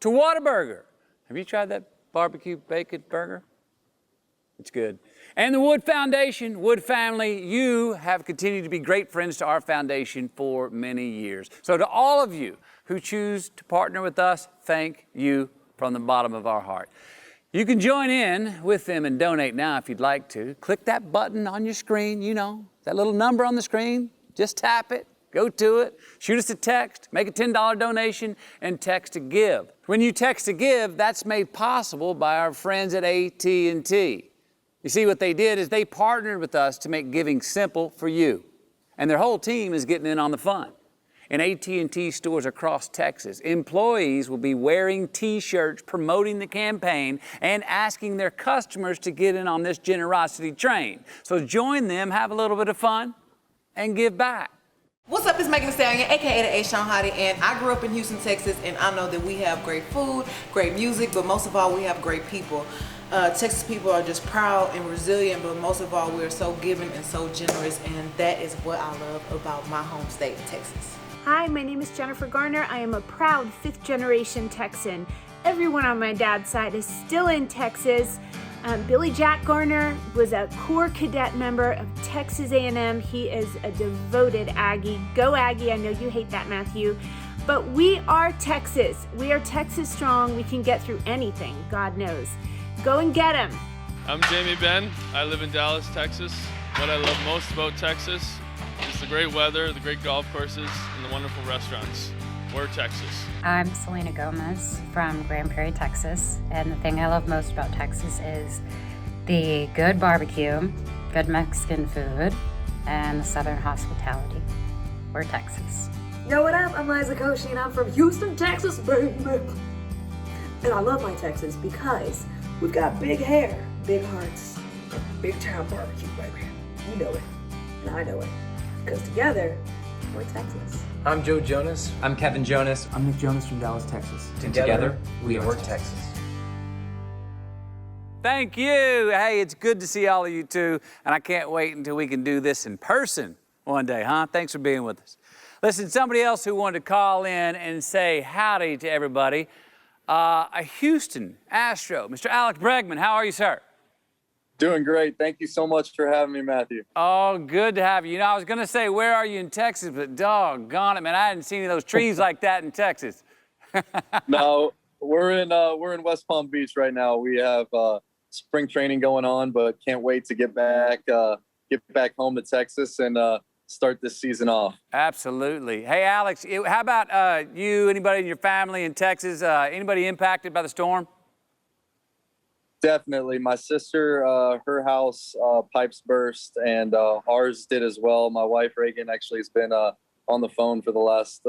Speaker 2: To Whataburger. Have you tried that barbecue bacon burger? It's good. And the Wood Foundation, Wood family, you have continued to be great friends to our foundation for many years. So to all of you who choose to partner with us, thank you from the bottom of our heart. You can join in with them and donate now if you'd like to. Click that button on your screen, you know, that little number on the screen. Just tap it, go to it, shoot us a text, make a $10 donation, and text to give. When you text to give, that's made possible by our friends at AT&T. You see, what they did is they partnered with us to make giving simple for you. And their whole team is getting in on the fun. In AT&T stores across Texas, employees will be wearing T-shirts promoting the campaign and asking their customers to get in on this generosity train. So join them, have a little bit of fun, and give back.
Speaker 1: What's up, it's Megan Thee Stallion, aka the A-Shawn Howdy, and I grew up in Houston, Texas, and I know that we have great food, great music, but most of all, we have great people. Texas people are just proud and resilient, but most of all, we're so giving and so generous, and that is what I love about my home state, Texas.
Speaker 3: Hi, my name is Jennifer Garner. I am a proud fifth-generation Texan. Everyone on my dad's side is still in Texas. Billy Jack Garner was a Corps cadet member of Texas A&M. He is a devoted Aggie. Go Aggie, I know you hate that, Matthew. But we are Texas. We are Texas strong. We can get through anything, God knows. Go and get him.
Speaker 4: I'm Jamie Ben. I live in Dallas, Texas. What I love most about Texas is the great weather, the great golf courses, and the wonderful restaurants. We're Texas.
Speaker 5: I'm Selena Gomez from Grand Prairie, Texas, and the thing I love most about Texas is the good barbecue, good Mexican food, and the Southern hospitality. We're Texas.
Speaker 6: Yo, what up? I'm Liza Koshy, and I'm from Houston, Texas, baby. And I love my Texas because we've got big hair, big hearts, and big time barbecue, baby. You know it, and I know it, because together, we're Texas.
Speaker 7: I'm Joe Jonas. I'm Kevin Jonas. I'm Nick Jonas from Dallas, Texas. Together we are Texas.
Speaker 2: Thank you. Hey, it's good to see all of you too, and I can't wait until we can do this in person one day, huh? Thanks for being with us. Listen, somebody else who wanted to call in and say howdy to everybody, a Houston Astro, Mr. Alex Bregman. How are you, sir?
Speaker 10: Doing great. Thank you so much for having me, Matthew.
Speaker 2: Oh, good to have you. You know, I was going to say, where are you in Texas? But doggone it, man, I hadn't seen any of those trees like that in Texas.
Speaker 10: No, we're in West Palm Beach right now. We have spring training going on, but can't wait to get back home to Texas and start this season off.
Speaker 2: Absolutely. Hey, Alex, how about you, anybody in your family in Texas, anybody impacted by the storm?
Speaker 10: Definitely. My sister, her house pipes burst, and ours did as well. My wife, Reagan, actually has been on the phone for the last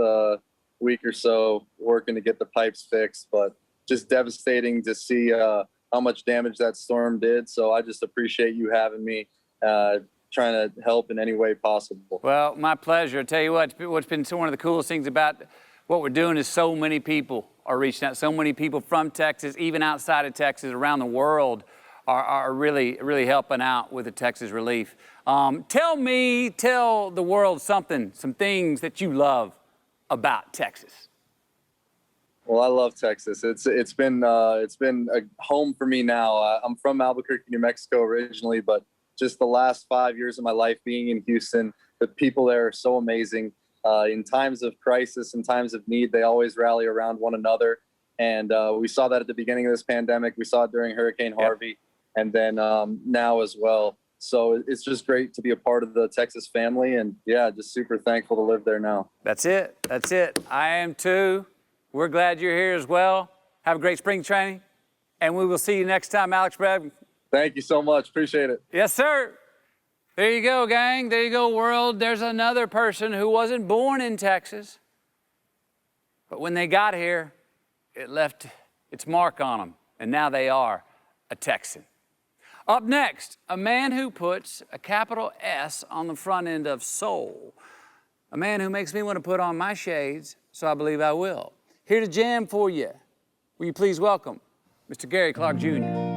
Speaker 10: week or so working to get the pipes fixed, but just devastating to see how much damage that storm did. So I just appreciate you having me, trying to help in any way possible.
Speaker 2: Well, my pleasure. I'll tell you what's been one of the coolest things about what we're doing is so many people are reaching out. So many people from Texas, even outside of Texas, around the world, are really, really helping out with the Texas Relief. Tell the world some things that you love about Texas.
Speaker 10: Well, I love Texas. It's been a home for me now. I'm from Albuquerque, New Mexico originally, but just the last 5 years of my life being in Houston, the people there are so amazing. In times of crisis, in times of need, they always rally around one another. And we saw that at the beginning of this pandemic. We saw it during Hurricane Harvey, and then now as well. So it's just great to be a part of the Texas family. And yeah, just super thankful to live there now.
Speaker 2: That's it. That's it. I am too. We're glad you're here as well. Have a great spring training. And we will see you next time, Alex Bregman.
Speaker 10: Thank you so much. Appreciate it.
Speaker 2: Yes, sir. There you go, gang. There you go, world. There's another person who wasn't born in Texas, but when they got here, it left its mark on them, and now they are a Texan. Up next, a man who puts a capital S on the front end of soul. a man who makes me want to put on my shades, so I believe I will. Here to jam for you. Will you please welcome Mr. Gary Clark Jr.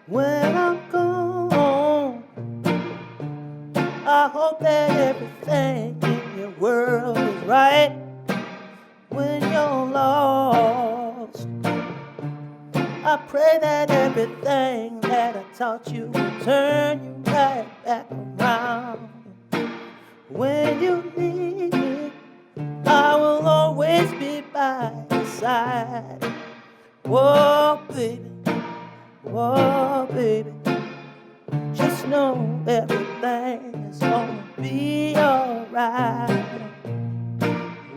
Speaker 8: When I'm gone, I hope that everything in your world is right. When you're lost, I pray that everything that I taught you will turn you right back around. When you need me, I will always be by your side. Whoa, baby. Whoa, baby, just know everything is gonna be alright.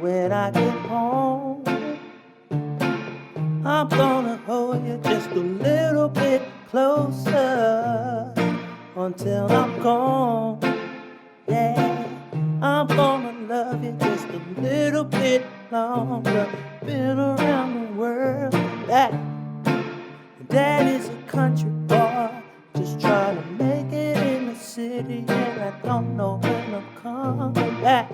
Speaker 8: When I get home, I'm gonna hold you just a little bit closer until I'm gone. Yeah, I'm gonna love you just a little bit longer. Been around the world and back. Dad is a country boy, just trying to make it in the city, and I don't know when I'm coming back.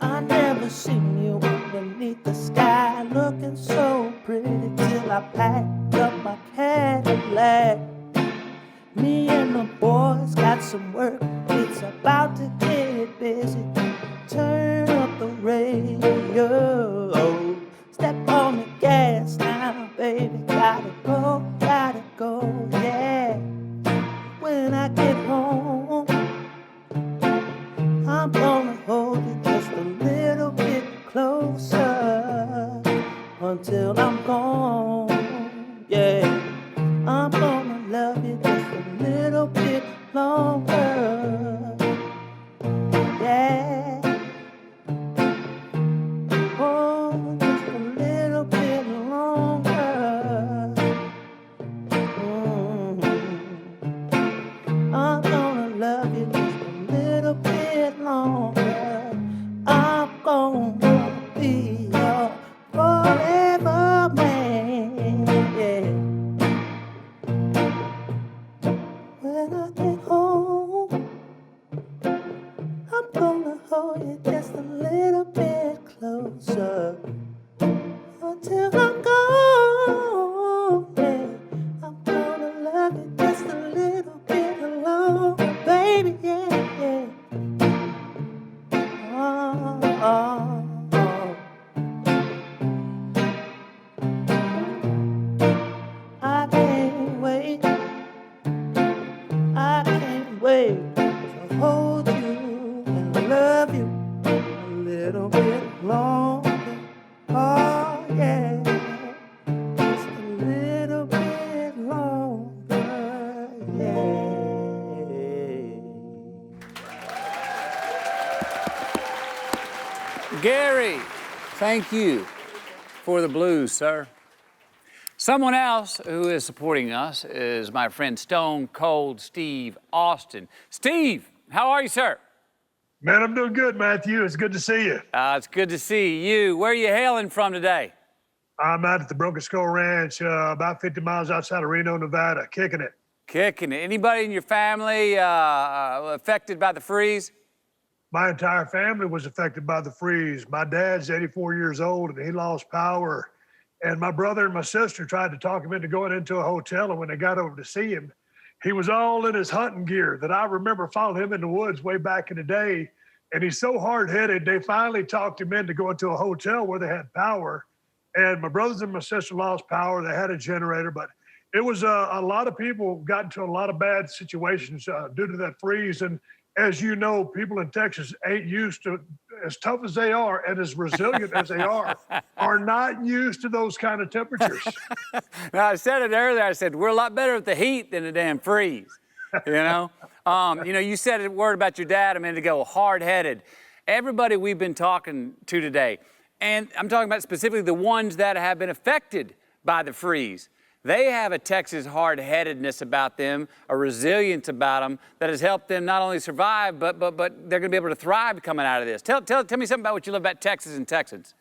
Speaker 8: I never seen you underneath the sky, looking so pretty till I packed up my Cadillac. Me and the boys got some work, it's about to get busy. Turn up the radio, step on the gas now, baby. Gotta go, yeah. When I get home, I'm gonna hold you just a little bit closer until I'm gone, yeah. I'm gonna love you just a little bit longer, yeah. Oh, just a little bit longer. I'm gonna love you just a little bit longer. I'm gonna be your forever man, yeah. When I get home, I'm gonna hold you just a little bit closer until I'm gone, yeah. I'm gonna love you just a little bit longer, baby, yeah, yeah. Oh, oh, oh. I can't wait to hold you and love you a little bit longer. Oh, yeah, just a little bit longer, yeah.
Speaker 2: Gary, thank you for the blues, sir. Someone else who is supporting us is my friend Stone Cold Steve Austin. Steve, how are you, sir?
Speaker 9: Man, I'm doing good, Matthew. It's good to see you.
Speaker 2: It's good to see you. Where are you hailing from today?
Speaker 9: I'm out at the Broken Skull Ranch, about 50 miles outside of Reno, Nevada, kicking it.
Speaker 2: Kicking it. Anybody in your family affected by the freeze?
Speaker 9: My entire family was affected by the freeze. My dad's 84 years old, and he lost power. And my brother and my sister tried to talk him into going into a hotel, and when they got over to see him, he was all in his hunting gear that I remember following him in the woods way back in the day. And he's so hard-headed, they finally talked him into going to a hotel where they had power. And my brothers and my sister lost power. They had a generator, but it was a lot of people got into a lot of bad situations due to that freeze. And as you know, people in Texas ain't used to, as tough as they are and as resilient as they are not used to those kind of temperatures.
Speaker 2: Now, I said it earlier. I said, we're a lot better at the heat than the damn freeze, you know? You said a word about your dad a minute ago, hard-headed. everybody we've been talking to today, and I'm talking about specifically the ones that have been affected by the freeze. They have a Texas hard-headedness about them, a resilience about them that has helped them not only survive, but they're going to be able to thrive coming out of this. Tell me something about what you love about Texas and Texans.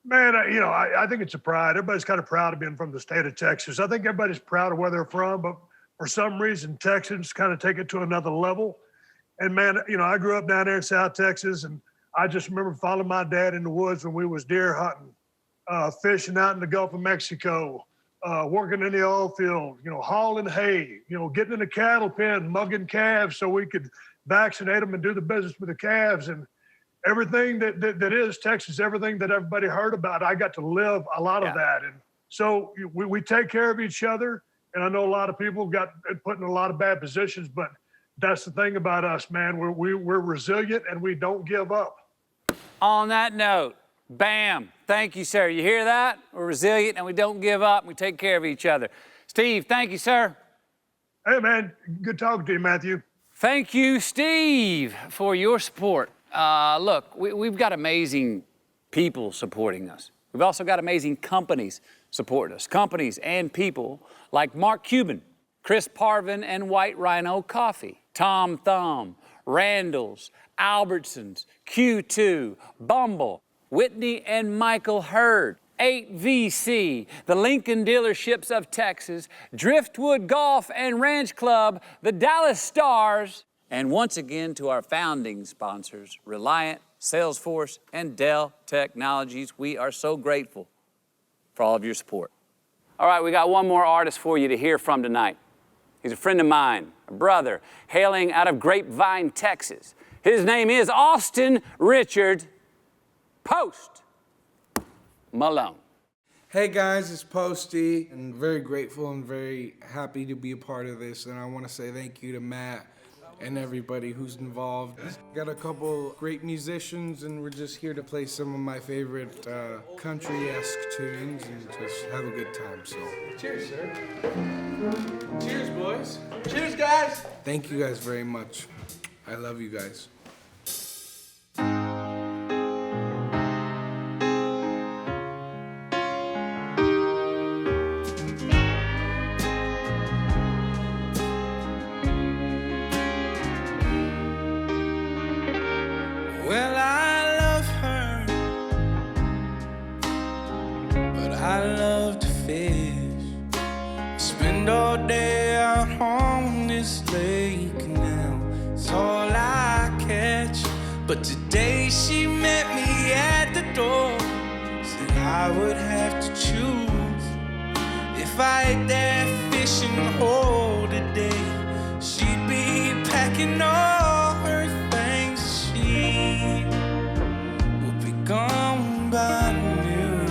Speaker 9: Man, I think it's a pride. Everybody's kind of proud of being from the state of Texas. I think everybody's proud of where they're from, but for some reason, Texans kind of take it to another level. And man, I grew up down there in South Texas, and I just remember following my dad in the woods when we was deer hunting, fishing out in the Gulf of Mexico, working in the oil field, hauling hay, getting in the cattle pen, mugging calves so we could vaccinate them and do the business with the calves. And everything that is Texas, everything that everybody heard about, I got to live a lot of that. And so we take care of each other. And I know a lot of people got put in a lot of bad positions, but that's the thing about us, man. We're resilient and we don't give up.
Speaker 2: On that note, bam. Thank you, sir. You hear that? We're resilient and we don't give up. We take care of each other. Steve, thank you, sir.
Speaker 9: Hey, man. Good talking to you, Matthew.
Speaker 2: Thank you, Steve, for your support. Look, we've got amazing people supporting us. We've also got amazing companies supporting us. Companies and people like Mark Cuban, Chris Parvin and White Rhino Coffee, Tom Thumb, Randall's, Albertsons, Q2, Bumble, Whitney and Michael Hurd, 8VC, the Lincoln Dealerships of Texas, Driftwood Golf and Ranch Club, the Dallas Stars, and once again to our founding sponsors, Reliant, Salesforce, and Dell Technologies. We are so grateful for all of your support. All right, we got one more artist for you to hear from tonight. He's a friend of mine, a brother, hailing out of Grapevine, Texas. His name is Austin Richard Post Malone.
Speaker 11: Hey guys, it's Posty, and very grateful and very happy to be a part of this. And I want to say thank you to Matt and everybody who's involved. Got a couple great musicians, and we're just here to play some of my favorite country-esque tunes and just have a good time. So, cheers, sir. Cheers, boys. Cheers, guys. Thank you guys very much. I love you guys.
Speaker 12: Well, I love her, but I love to fish. Spend all day out on this lake now. It's all I catch. But today she met me at the door. Said I would have to choose. If I ate that fishing hole today, she'd be packing all her things. She will be gone by noon.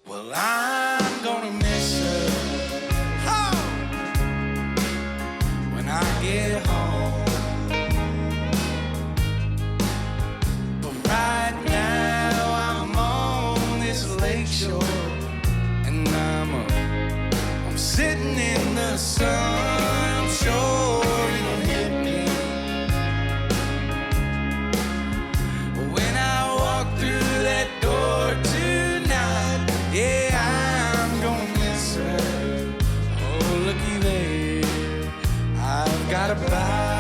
Speaker 12: Well, I'm gonna miss her when I get home. But right now I'm on this lake shore, and I'm sitting in the sun. I'm sure it'll hit me when I walk through that door tonight. Yeah, I'm gonna miss her. Oh, looky there, I've got a bite.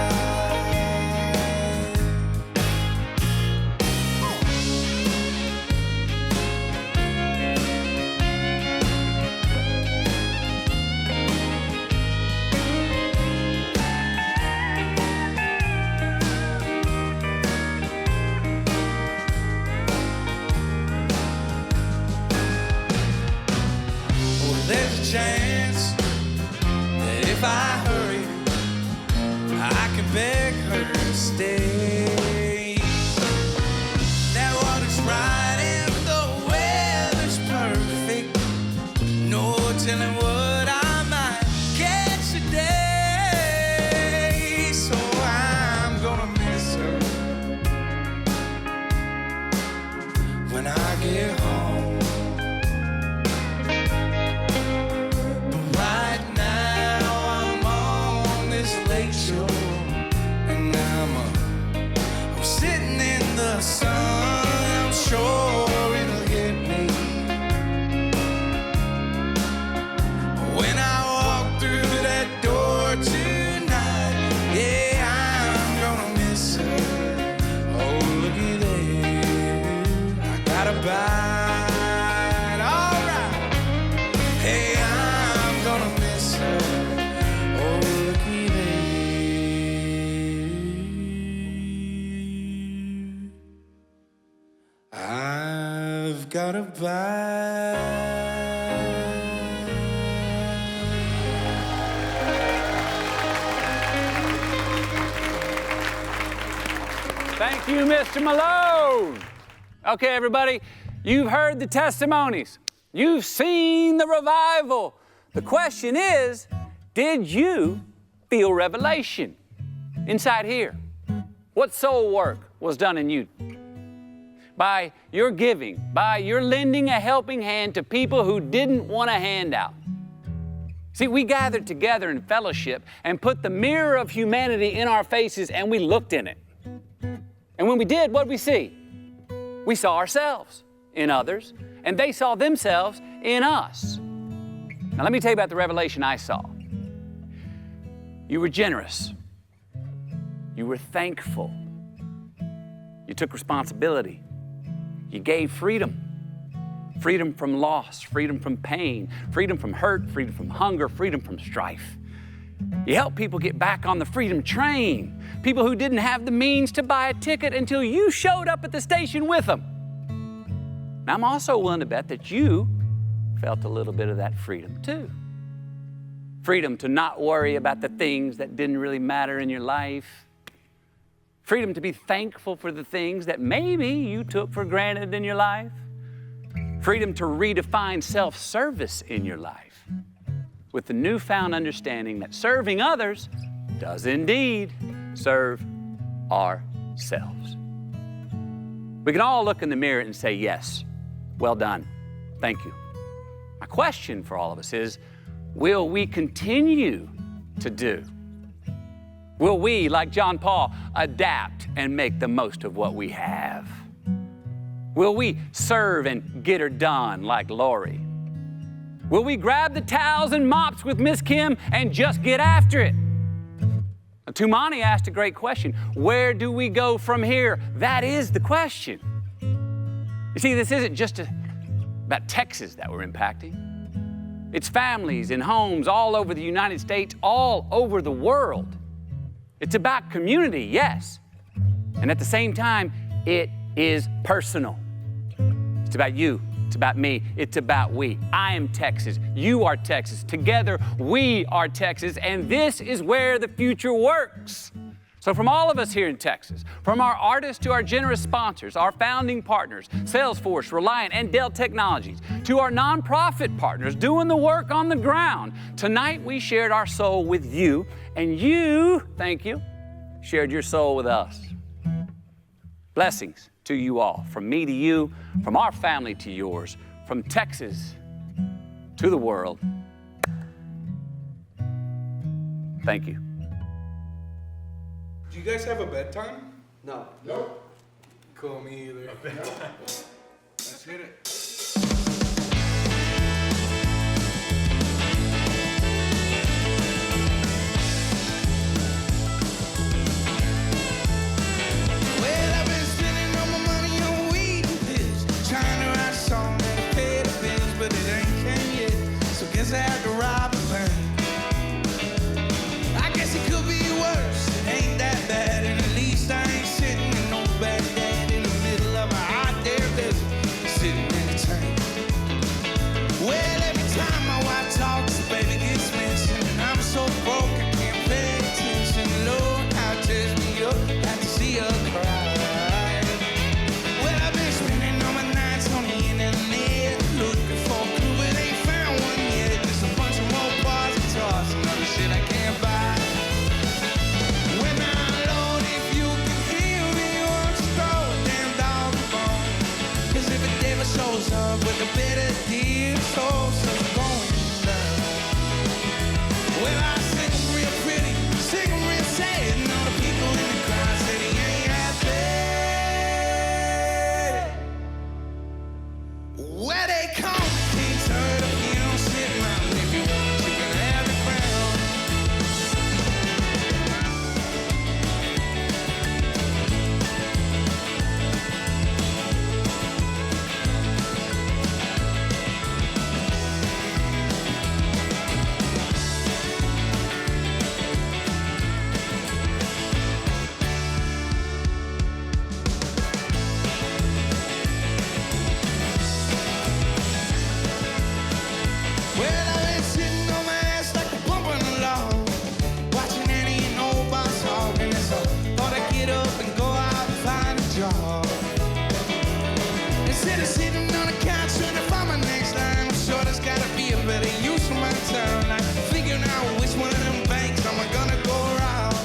Speaker 12: There's a chance that if I hurry, I can beg her to stay. That water's right and the weather's perfect. No telling what I might catch today. So I'm gonna miss her when I get home. Right now to buy.
Speaker 2: Thank you, Mr. Malone. Okay, everybody, you've heard the testimonies. You've seen the revival. The question is, did you feel revelation inside here? What soul work was done in you? By your giving, by your lending a helping hand to people who didn't want a handout. See, we gathered together in fellowship and put the mirror of humanity in our faces and we looked in it. And when we did, what did we see? We saw ourselves in others, and they saw themselves in us. Now, let me tell you about the revelation I saw. You were generous. You were thankful. You took responsibility. You gave freedom. Freedom from loss, freedom from pain, freedom from hurt, freedom from hunger, freedom from strife. You helped people get back on the freedom train. People who didn't have the means to buy a ticket until you showed up at the station with them. Now, I'm also willing to bet that you felt a little bit of that freedom too. Freedom to not worry about the things that didn't really matter in your life. Freedom to be thankful for the things that maybe you took for granted in your life. Freedom to redefine self-service in your life with the newfound understanding that serving others does indeed serve ourselves. We can all look in the mirror and say, yes, well done, thank you. My question for all of us is, will we continue to do? Will we, like John Paul, adapt and make the most of what we have? Will we serve and get her done like Lori? Will we grab the towels and mops with Miss Kim and just get after it? Tumani asked a great question. Where do we go from here? That is the question. You see, this isn't just about Texas that we're impacting. It's families and homes all over the United States, all over the world. It's about community, yes. And at the same time, it is personal. It's about you. It's about me. It's about we. I am Texas. You are Texas. Together, we are Texas. And this is where the future works. So from all of us here in Texas, from our artists to our generous sponsors, our founding partners, Salesforce, Reliant, and Dell Technologies, to our nonprofit partners doing the work on the ground, tonight we shared our soul with you, and you, thank you, shared your soul with us. Blessings to you all, from me to you, from our family to yours, from Texas to the world. Thank you.
Speaker 11: Do you guys have a bedtime?
Speaker 23: No.
Speaker 11: Nope. Cool, me either. Let's hit it.
Speaker 12: Well, I've been spending all my money on weed and pills, trying to write a song that'll pay the bills, but it ain't came yet, so guess I have to rob a bank. I guess it could be worse, it ain't that bad, and at least I ain't sitting in no Baghdad in the middle of a hot air desert, sitting in a tank. Well, every time my wife talks, the baby gets missing, and I'm so broke I can't pay attention. Lord, how it tears me up, have to see her cry. Well, I've been spending all my nights on the internet, looking for a clue, but ain't found one yet. Just a bunch of more bars and toss and other shit I can't buy. Well, now, Lord, if you can hear me, won't you throw a damn dog a bone? 'Cause if it ever shows up with a better deal, so going down. Well, I sing 'em real pretty, sing 'em real sad, and all the people in the crowd say they ain't happy. Where they come, can't turn up, you don't sit around. If you want, you can have the crown. Well, I've been sitting on my ass like a bump on the log, watching Annie and old boss hog, and so thought I'd get up and go out and find a job. Instead of sitting on a couch trying to find my next line, I'm sure there's gotta be a better use for my time. Like figuring out which one of them banks am I gonna go around.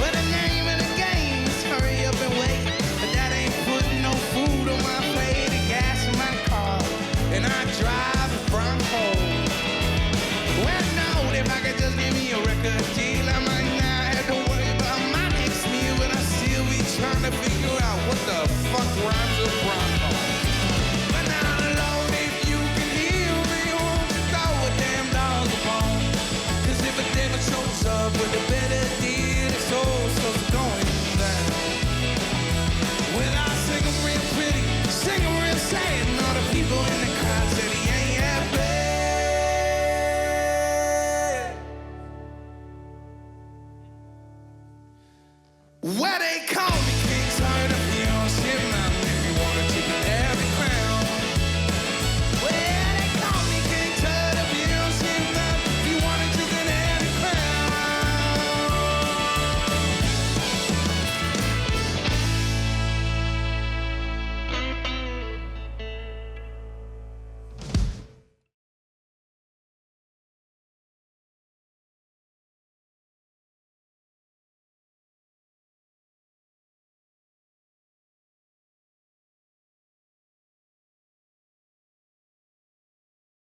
Speaker 12: But the name of the game is hurry up and wait, but that ain't putting no food on my plate. The gas in my car, and I drive a Bronco. Well, no, if I could just give me a record deal,